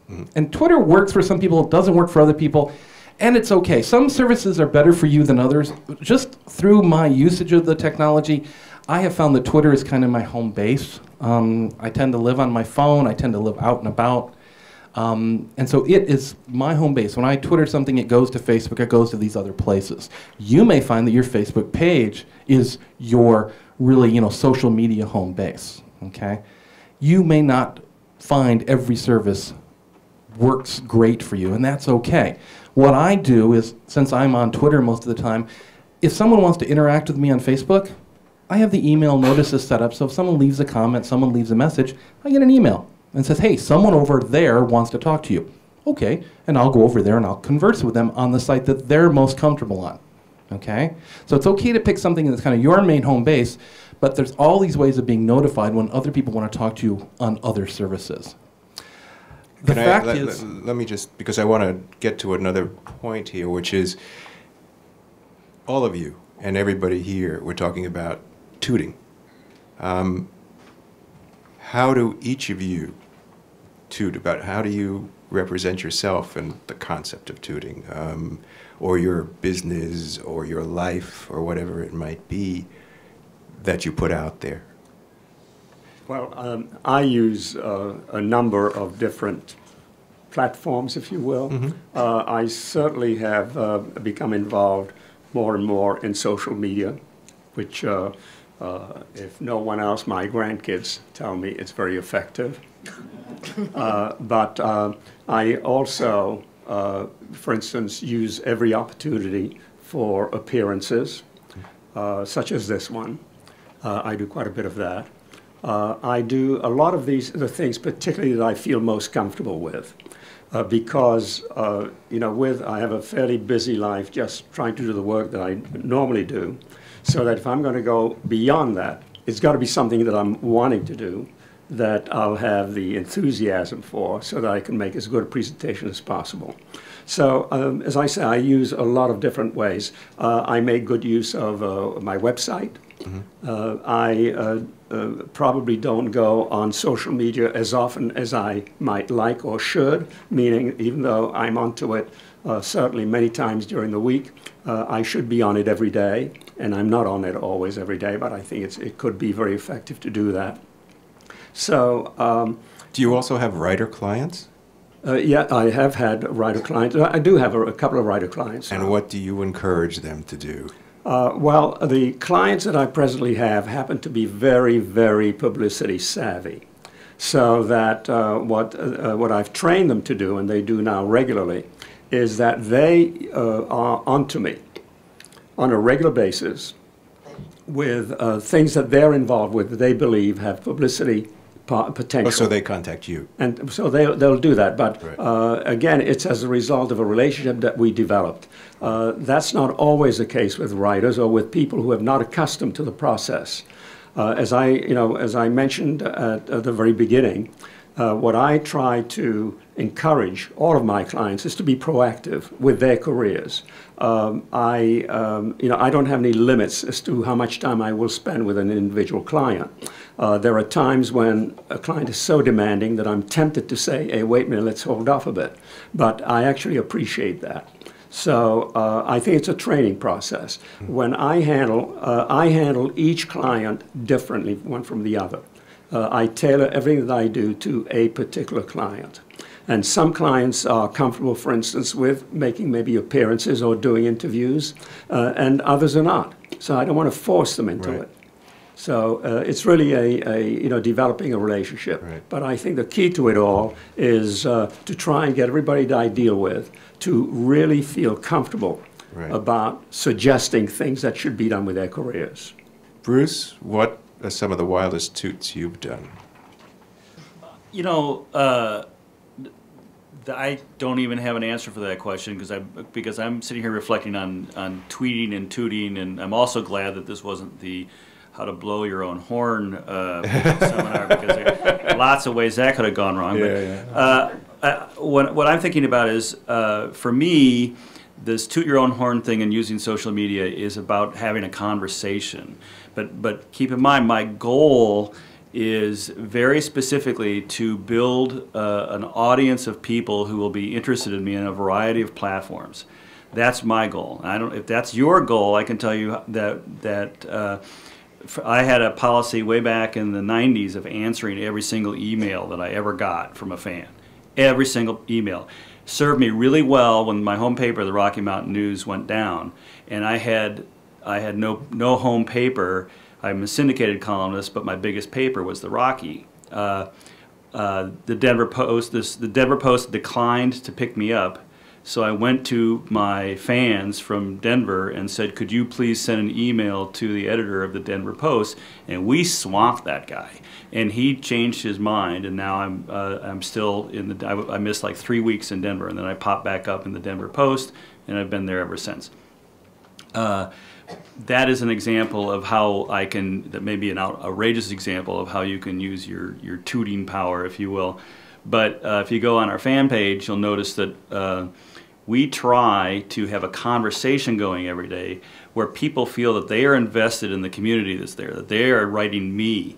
[SPEAKER 3] Mm-hmm. And Twitter works for some people, it doesn't work for other people, and it's okay. Some services are better for you than others. Just through my usage of the technology, I have found that Twitter is kind of my home base. I tend to live on my phone, I tend to live out and about. And so it is my home base. When I Twitter something, it goes to Facebook, it goes to these other places. You may find that your Facebook page is your really, social media home base, okay? You may not find every service works great for you, and that's okay. What I do is, since I'm on Twitter most of the time, if someone wants to interact with me on Facebook, I have the email notices set up, so if someone leaves a comment, someone leaves a message, I get an email and says, hey, someone over there wants to talk to you. Okay, and I'll go over there and I'll converse with them on the site that they're most comfortable on. Okay? So it's okay to pick something that's kind of your main home base, but there's all these ways of being notified when other people want to talk to you on other services. The fact is...
[SPEAKER 1] Let me just, because I want to get to another point here, which is all of you and everybody here, we're talking about tooting. How do each of you toot about, how do you represent yourself and the concept of tooting, or your business or your life or whatever it might be that you put out there?
[SPEAKER 4] Well, I use a number of different platforms, if you will. I certainly have become involved more and more in social media, which, if no one else, my grandkids tell me it's very effective. But I also, for instance, use every opportunity for appearances, such as this one. I do quite a bit of that. I do a lot of the things, particularly that I feel most comfortable with, because you know, I have a fairly busy life, just trying to do the work that I normally do. So that if I'm going to go beyond that, it's got to be something that I'm wanting to do, that I'll have the enthusiasm for, so that I can make as good a presentation as possible. So, as I say, I use a lot of different ways. I make good use of my website. I probably don't go on social media as often as I might like or should, meaning even though I'm onto it certainly many times during the week, I should be on it every day, and I'm not on it always every day, but I think it could be very effective to do that. So,
[SPEAKER 1] do you also have writer clients?
[SPEAKER 4] Yeah, I have had writer clients. I do have a couple of writer clients.
[SPEAKER 1] And what do you encourage them to do?
[SPEAKER 4] Well, the clients that I presently have happen to be very, very publicity savvy. So that what I've trained them to do, and they do now regularly, is that they are onto me on a regular basis with things that they're involved with that they believe have publicity potential.
[SPEAKER 1] Oh, so they contact you.
[SPEAKER 4] And so they'll do that. But
[SPEAKER 1] right.
[SPEAKER 4] Again, it's as a result of a relationship that we developed. That's not always the case with writers or with people who are not accustomed to the process. As I mentioned at the very beginning, what I try to encourage all of my clients is to be proactive with their careers. I don't have any limits as to how much time I will spend with an individual client. There are times when a client is so demanding that I'm tempted to say, hey, wait a minute, let's hold off a bit. But I actually appreciate that. So I think it's a training process. When I handle each client differently, one from the other. I tailor everything that I do to a particular client. And some clients are comfortable, for instance, with making maybe appearances or doing interviews, and others are not. So I don't want to force them into
[SPEAKER 1] right.
[SPEAKER 4] it. So it's really developing a relationship.
[SPEAKER 1] Right.
[SPEAKER 4] But I think the key to it all is to try and get everybody that I deal with to really feel comfortable
[SPEAKER 1] right.
[SPEAKER 4] about suggesting things that should be done with their careers.
[SPEAKER 1] Bruce, what are some of the wildest toots you've done?
[SPEAKER 5] You know, I don't even have an answer for that question because I'm sitting here reflecting on tweeting and tooting, and I'm also glad that this wasn't the how to blow your own horn seminar, because there are lots of ways that could have gone wrong.
[SPEAKER 1] Yeah,
[SPEAKER 5] What I'm thinking about is, for me, this toot your own horn thing and using social media is about having a conversation. But keep in mind, my goal is very specifically to build an audience of people who will be interested in me in a variety of platforms. That's my goal. If that's your goal, I can tell you that I had a policy way back in the 90s of answering every single email that I ever got from a fan. Every single email. Served me really well when my home paper, the Rocky Mountain News, went down, and I had no home paper. I'm a syndicated columnist, but my biggest paper was the Rocky. The Denver Post declined to pick me up, so I went to my fans from Denver and said, "Could you please send an email to the editor of the Denver Post?" And we swamped that guy, and he changed his mind. And now I'm still in the. I missed like 3 weeks in Denver, and then I popped back up in the Denver Post, and I've been there ever since. That is an example of how that may be an outrageous example of how you can use your tooting power, if you will. But if you go on our fan page, you'll notice that we try to have a conversation going every day where people feel that they are invested in the community that's there, that they are writing me.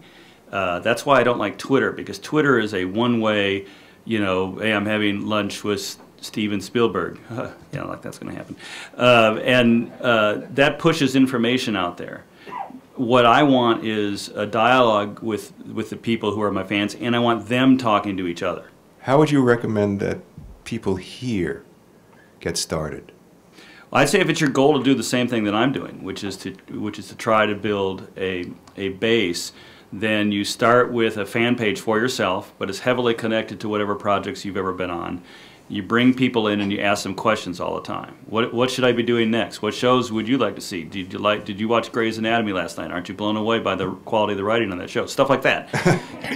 [SPEAKER 5] That's why I don't like Twitter, because Twitter is a one-way you know, hey, I'm having lunch with Steven Spielberg. Yeah, like that's going to happen. That pushes information out there. What I want is a dialogue with the people who are my fans, and I want them talking to each other.
[SPEAKER 1] How would you recommend that people here get started?
[SPEAKER 5] Well, I'd say if it's your goal to do the same thing that I'm doing, which is to try to build a base, then you start with a fan page for yourself, but it's heavily connected to whatever projects you've ever been on. You bring people in and you ask them questions all the time. What should I be doing next? What shows would you like to see? Did you watch Grey's Anatomy last night? Aren't you blown away by the quality of the writing on that show? Stuff like that.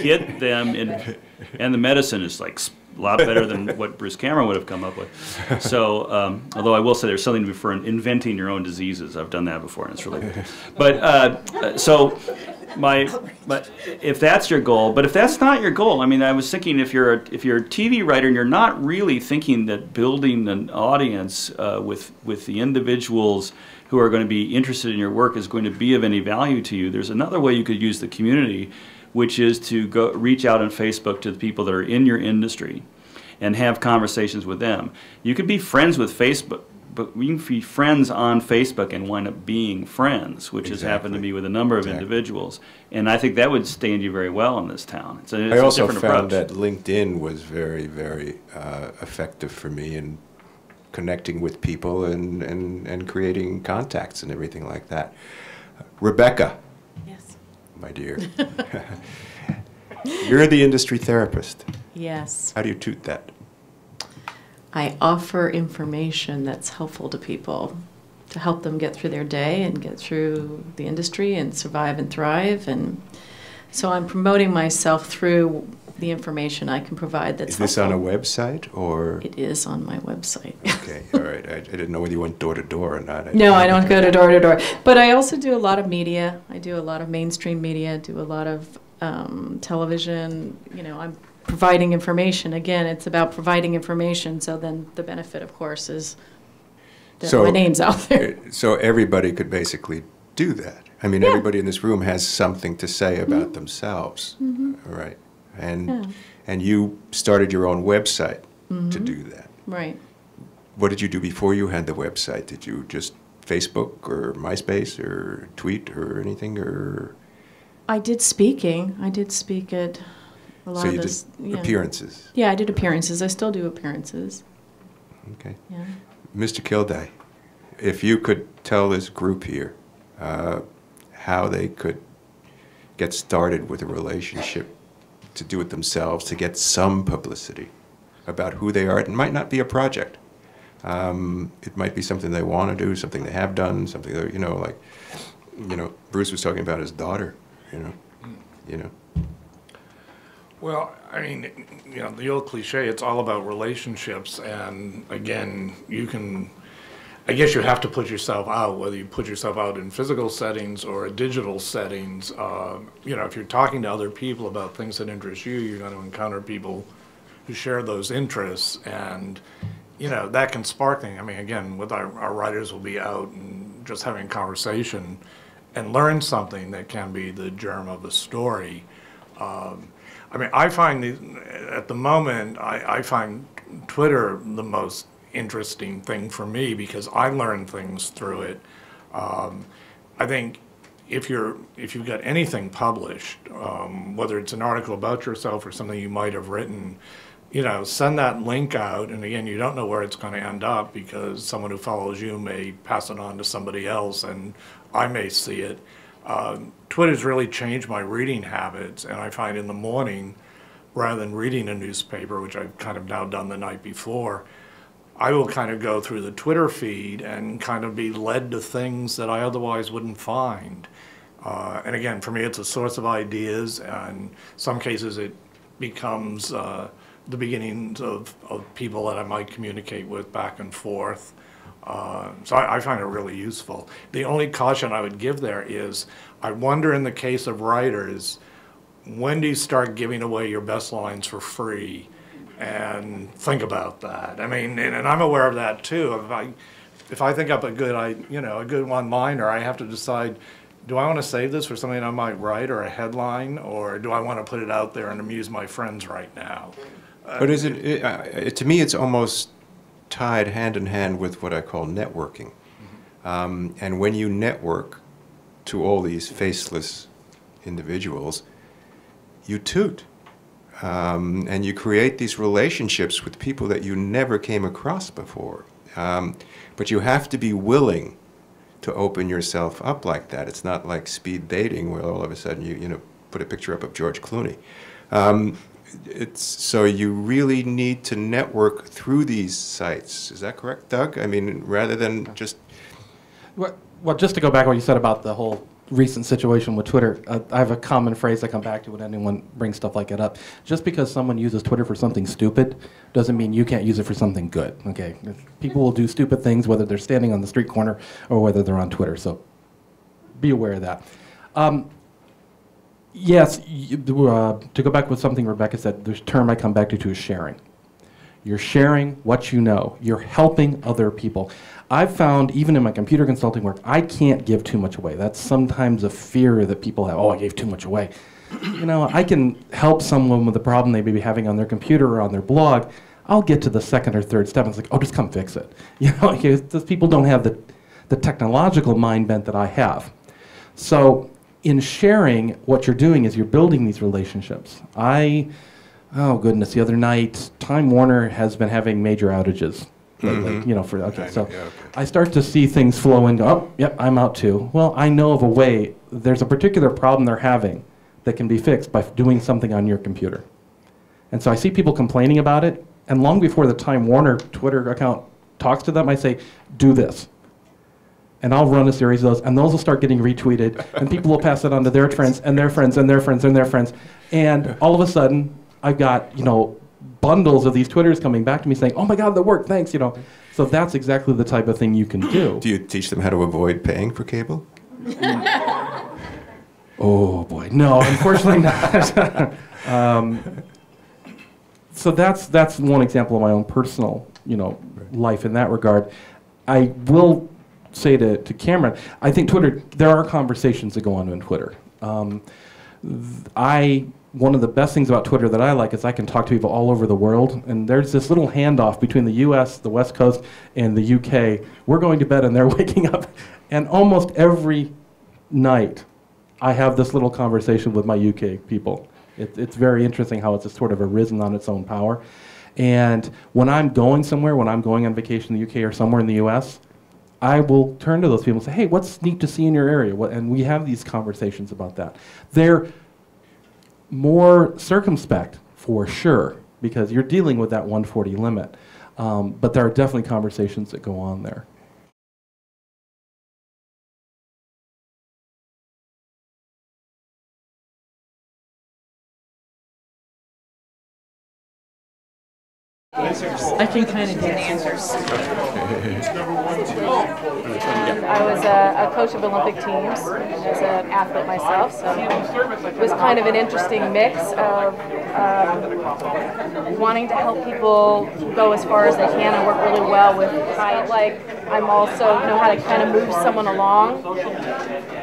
[SPEAKER 5] Get them in, and the medicine is like a lot better than what Bruce Cameron would have come up with. So, although I will say there's something to be for inventing your own diseases. I've done that before, and it's really good. But so. But if that's your goal, but if that's not your goal, I mean, I was thinking if you're a TV writer and you're not really thinking that building an audience with the individuals who are going to be interested in your work is going to be of any value to you, there's another way you could use the community, which is to go reach out on Facebook to the people that are in your industry and have conversations with them. You could be friends with Facebook, but we can be friends on Facebook and wind up being friends, which has happened to me with a number of individuals. And I think that would stand you very well in this town. It's
[SPEAKER 1] I also
[SPEAKER 5] a different
[SPEAKER 1] found
[SPEAKER 5] approach.
[SPEAKER 1] that LinkedIn was very, very effective for me in connecting with people and creating contacts and everything like that. Rebecca.
[SPEAKER 2] Yes.
[SPEAKER 1] My dear. You're the industry therapist.
[SPEAKER 2] Yes.
[SPEAKER 1] How do you toot that?
[SPEAKER 2] I offer information that's helpful to people to help them get through their day and get through the industry and survive and thrive. And so I'm promoting myself through the information I can provide that's
[SPEAKER 1] helpful. Is this on a website or?
[SPEAKER 2] It is on my website.
[SPEAKER 1] Okay, all right. I didn't know whether you went door to door or not.
[SPEAKER 2] No, I don't go to door. But I also do a lot of media. I do a lot of mainstream media, do a lot of television. You know, I'm providing information. Again, it's about providing information, so then the benefit, of course, is that my name's out there.
[SPEAKER 1] So everybody could basically do that. I mean, everybody in this room has something to say about themselves, right? And you started your own website to do that.
[SPEAKER 2] Right.
[SPEAKER 1] What did you do before you had the website? Did you just Facebook or MySpace or tweet or anything? Or
[SPEAKER 2] I did speaking. I did speak at a lot
[SPEAKER 1] so
[SPEAKER 2] of
[SPEAKER 1] you
[SPEAKER 2] this.
[SPEAKER 1] did appearances?
[SPEAKER 2] Yeah, I did appearances. I still do appearances.
[SPEAKER 1] Okay.
[SPEAKER 2] Yeah.
[SPEAKER 1] Mr. Kilday, if you could tell this group here how they could get started with a relationship, to do it themselves, to get some publicity about who they are. It might not be a project. It might be something they want to do, something they have done, something that, like, Bruce was talking about his daughter, you know.
[SPEAKER 7] Well, I mean, the old cliche, it's all about relationships. And again, I guess you have to put yourself out, whether you put yourself out in physical settings or digital settings. If you're talking to other people about things that interest you, you're going to encounter people who share those interests. And, that can spark things. I mean, again, with our writers will be out and just having a conversation and learn something that can be the germ of a story. I mean, I find at the moment, I find Twitter the most interesting thing for me because I learn things through it. I think if you've got anything published, whether it's an article about yourself or something you might have written, send that link out. And again, you don't know where it's going to end up because someone who follows you may pass it on to somebody else, and I may see it. Twitter's really changed my reading habits, and I find in the morning, rather than reading a newspaper, which I've kind of now done the night before, I will kind of go through the Twitter feed and kind of be led to things that I otherwise wouldn't find. And again, for me, it's a source of ideas, and in some cases it becomes the beginnings of people that I might communicate with back and forth. So I find it really useful. The only caution I would give there is, I wonder in the case of writers, when do you start giving away your best lines for free? And think about that. I mean, and I'm aware of that too. If I think up a good one-liner, I have to decide, do I want to save this for something I might write or a headline, or do I want to put it out there and amuse my friends right now?
[SPEAKER 1] But is to me, it's almost tied hand in hand with what I call networking. And when you network to all these faceless individuals, you toot. And you create these relationships with people that you never came across before. But you have to be willing to open yourself up like that. It's not like speed dating where all of a sudden you put a picture up of George Clooney. So you really need to network through these sites. Is that correct, Doug? I mean, rather than just...
[SPEAKER 3] Well, just to go back to what you said about the whole recent situation with Twitter, I have a common phrase I come back to when anyone brings stuff like that up. Just because someone uses Twitter for something stupid doesn't mean you can't use it for something good, okay? People will do stupid things whether they're standing on the street corner or whether they're on Twitter, so be aware of that. Yes, to go back with something Rebecca said, the term I come back to is sharing. You're sharing what you know. You're helping other people. I've found, even in my computer consulting work, I can't give too much away. That's sometimes a fear that people have. Oh, I gave too much away. I can help someone with a problem they may be having on their computer or on their blog. I'll get to the second or third step and it's like, oh, just come fix it. Those people don't have the technological mind bent that I have. So in sharing, what you're doing is you're building these relationships. Oh goodness, the other night, Time Warner has been having major outages lately, I start to see things flow and go, oh, yep, I'm out too. Well, I know of a way, there's a particular problem they're having that can be fixed by doing something on your computer. And so I see people complaining about it, and long before the Time Warner Twitter account talks to them, I say, do this. And I'll run a series of those, and those will start getting retweeted, and people will pass it on to their friends, and their friends, and their friends, and their friends. And all of a sudden, I've got, bundles of these Twitters coming back to me saying, oh my God, that worked, thanks, So that's exactly the type of thing you can do.
[SPEAKER 1] Do you teach them how to avoid paying for cable?
[SPEAKER 3] Oh boy, no, unfortunately not. So that's one example of my own personal, life in that regard. I will say to Cameron, I think Twitter, there are conversations that go on in Twitter. One of the best things about Twitter that I like is I can talk to people all over the world, and there's this little handoff between the US, the West Coast, and the UK. We're going to bed and they're waking up, and almost every night I have this little conversation with my UK people. It's very interesting how it's just sort of arisen on its own power. And when I'm going somewhere, when I'm going on vacation in the UK or somewhere in the US, I will turn to those people and say, hey, what's neat to see in your area? And we have these conversations about that. They're more circumspect, for sure, because you're dealing with that 140 limit. But there are definitely conversations that go on there.
[SPEAKER 8] I can kind of get answers.
[SPEAKER 9] And I was a coach of Olympic teams as an athlete myself, so it was kind of an interesting mix of wanting to help people go as far as they can and work really well with height. I'm also know how to kind of move someone along,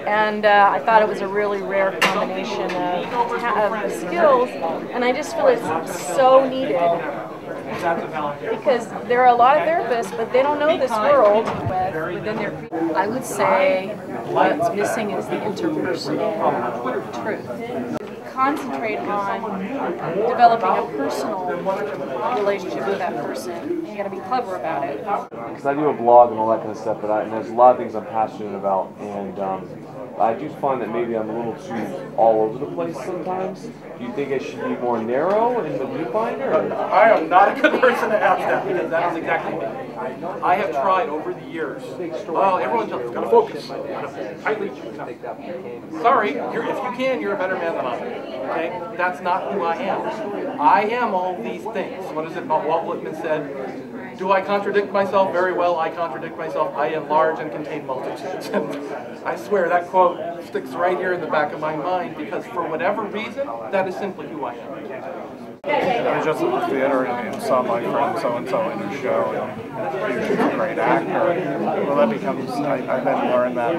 [SPEAKER 9] and I thought it was a really rare combination of skills, and I just feel it's so needed. Because there are a lot of therapists, but they don't know this world within their... I would say what's missing is the interpersonal truth. Concentrate on developing a personal relationship with that person. You got to be clever about it.
[SPEAKER 10] Because I do a blog and all that kind of stuff, and there's a lot of things I'm passionate about, and I do find that maybe I'm a little too all over the place sometimes. Do you think I should be more narrow in the viewfinder?
[SPEAKER 11] I am not a good person to ask that, because that is exactly me. I have tried over the years. Well, everyone's just got to focus. Tightly. Sorry, if you can, you're a better man than I am. Okay, that's not who I am. I am all these things. What is it called? Walt Whitman said. Do I contradict myself? Very well, I contradict myself. I enlarge and contain multitudes. And I swear that quote sticks right here in the back of my mind because for whatever reason, that is simply who I am.
[SPEAKER 12] I was just at the theater and saw my friend so-and-so in a show, and he's a great actor. Well, that becomes, I then learned that.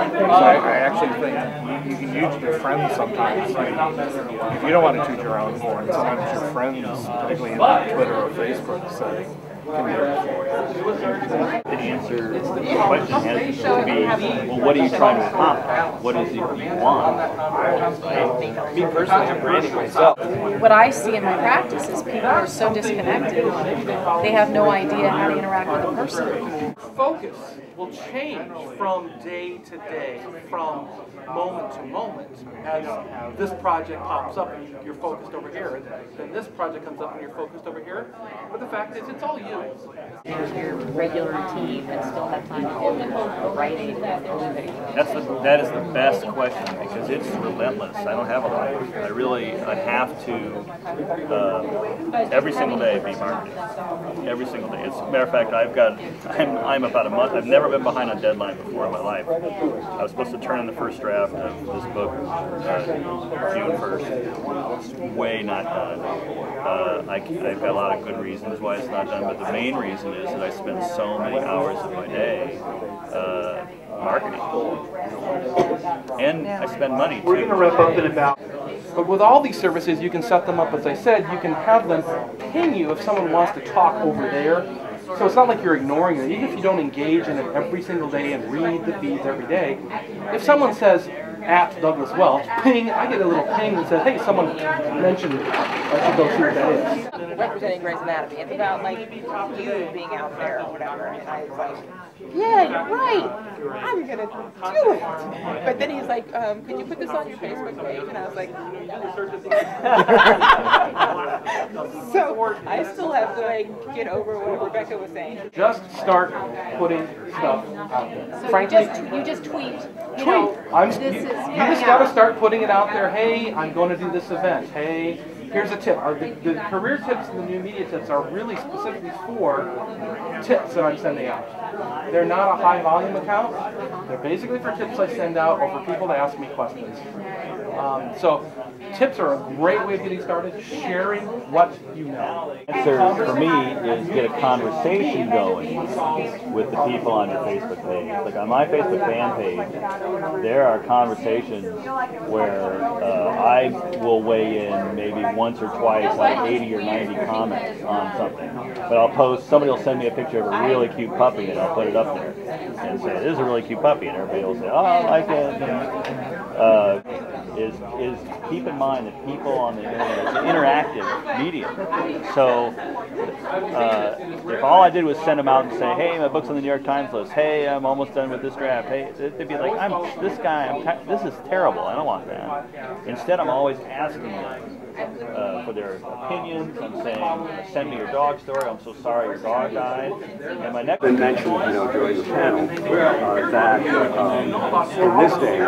[SPEAKER 12] So I actually interesting thing. You can use your friends sometimes. I mean, if you don't want to toot your own horn, sometimes your friends, particularly in Twitter or Facebook setting, can do it for you.
[SPEAKER 5] The answer to the question has to be, well, what are you trying to accomplish? What is it you want? Right?
[SPEAKER 11] Me personally, I'm branding myself.
[SPEAKER 9] What I see in my practice is people are so disconnected. They have no idea how to interact with a person.
[SPEAKER 11] Focus will change from day to day, from moment to moment. As this project pops up and you're focused over here, and then this project comes up and you're focused over here. But the fact is, it's all you.
[SPEAKER 8] Your regular routine and still have time to do writing.
[SPEAKER 5] That is the best question because it's relentless. I don't have a life. I have to every single day be marketing. Every single day. As a matter of fact, I'm about a month. I've never been behind on deadline before in my life. I was supposed to turn in the first draft of this book June 1st. It's way not done. I've got a lot of good reasons why it's not done, but the main reason is that I spend so many hours of my day marketing. And I spend money too.
[SPEAKER 11] We're going to wrap up in about. But with all these services, you can set them up, as I said, you can have them ping you if someone wants to talk over there. So it's not like you're ignoring it. Even if you don't engage in it every single day and read the feeds every day, if someone says, at Douglas Welch, ping, I get a little ping that says, hey, someone mentioned, I should go see what that is.
[SPEAKER 6] Representing Grey's Anatomy. It's about like you being out there or whatever. And I was like, yeah, you're right. I'm gonna do it. But then he's like, could you put this on your Facebook page? And I was like, so I still have to like get over what Rebecca was saying.
[SPEAKER 11] Just start putting stuff out there.
[SPEAKER 9] So
[SPEAKER 11] Frankly,
[SPEAKER 9] you just tweet. You
[SPEAKER 11] tweet.
[SPEAKER 9] know,
[SPEAKER 11] You just got to start putting it out there. Hey, I'm going to do this event. Hey, here's a tip. The career tips and the new media tips are really specifically for tips that I'm sending out. They're not a high volume account. They're basically for tips I send out or for people to ask me questions. So tips are a great way of getting started, sharing what you know.
[SPEAKER 5] The answer for me is get a conversation going with the people on your Facebook page. Like on my Facebook fan page, there are conversations where I will weigh in maybe once or twice, like 80 or 90 comments on something. But I'll post, somebody will send me a picture of a really cute puppy and I'll put it up there and say, this is a really cute puppy. And everybody will say, oh, I like it. You know. Is keep in mind that people on the internet, it's an interactive medium. So if all I did was send them out and say, hey, my book's on the New York Times list. Hey, I'm almost done with this draft. Hey, they'd be like, this is terrible. I don't want that. Instead, I'm always asking them for their opinions. I'm saying, send me your dog story. I'm so sorry your dog died. And my next
[SPEAKER 4] mentioned, during the panel, that in this day,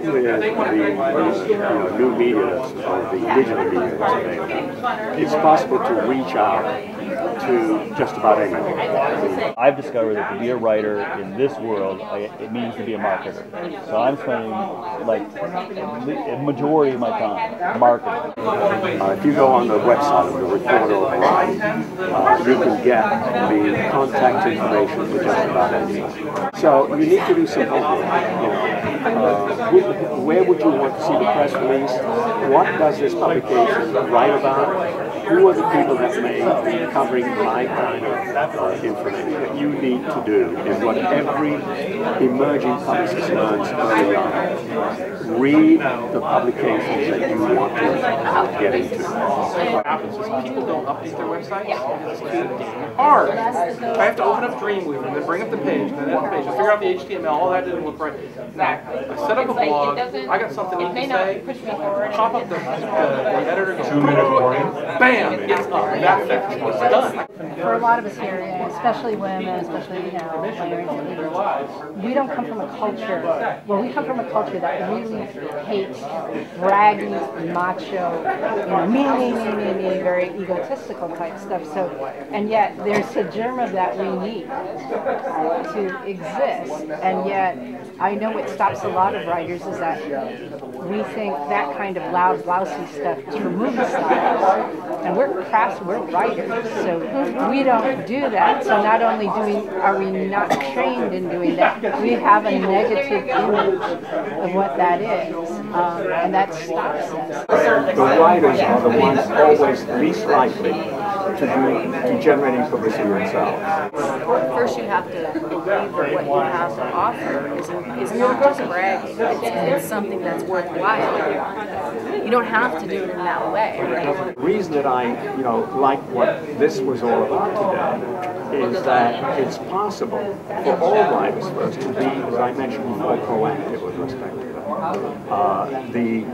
[SPEAKER 4] with the new media or the digital media that's available, it's possible to reach out to just about anyone.
[SPEAKER 5] I've discovered that to be a writer in this world, it means to be a marketer. So I'm spending like a majority of my time marketing.
[SPEAKER 4] If you go on the website of the Reporter of Variety, you can get the contact information for just about anyone. So you need to do some homework. Where would you want to see the press release? What does this publication write about? Who are the people that may be covering my kind of information? That you need to do is what every emerging publicist learns early on. Read the publications that you want to get into.
[SPEAKER 11] What happens is people don't update their websites because it's too hard. I have to open up Dreamweaver and then bring up the page and then edit the page and figure out the HTML. All that didn't look right. Now, I set up a blog. I got something to say. Pop up the editor.
[SPEAKER 12] 2-minute warning.
[SPEAKER 11] Bam! It's up. That fast. It's done.
[SPEAKER 13] For a lot of us here, especially women, especially we don't come from a culture. Well, we come from a culture that really hates braggy, macho, me, very egotistical type stuff. So, and yet there's a germ of that we need to exist. And yet, I know what stops a lot of writers is that we think that kind of loud, lousy stuff is for movie stars, and we're crafts, we're writers. So We don't do that. So not only are we not trained in doing that, we have a negative image of what that is, and that stops us.
[SPEAKER 4] The writers are the ones always least likely to generating publicity themselves.
[SPEAKER 9] First, you have to believe that what you have to offer is not just bragging. It's something that's worthwhile. You don't have to do it in that way.
[SPEAKER 4] The reason that I, like what this was all about today is that it's possible for all writers first to be, as I mentioned before, proactive with respect to that. The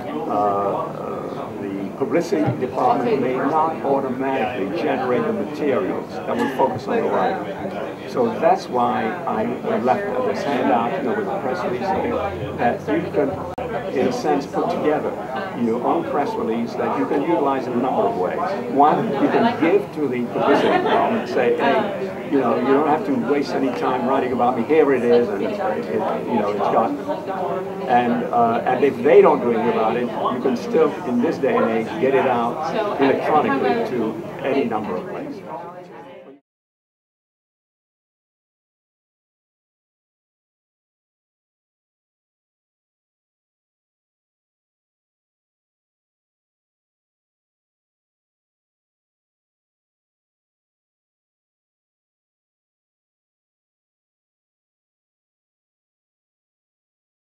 [SPEAKER 4] publicity department may not automatically generate the materials that will focus on the writer. So that's why I left this handout, with a press release there, that you can, in a sense, put together your own press release that you can utilize in a number of ways. One, you can give to the publicity department and say, hey, you don't have to waste any time writing about me. Here it is, and it's got. And if they don't do anything about it, you can still, in this day and age, get it out electronically to any number of places.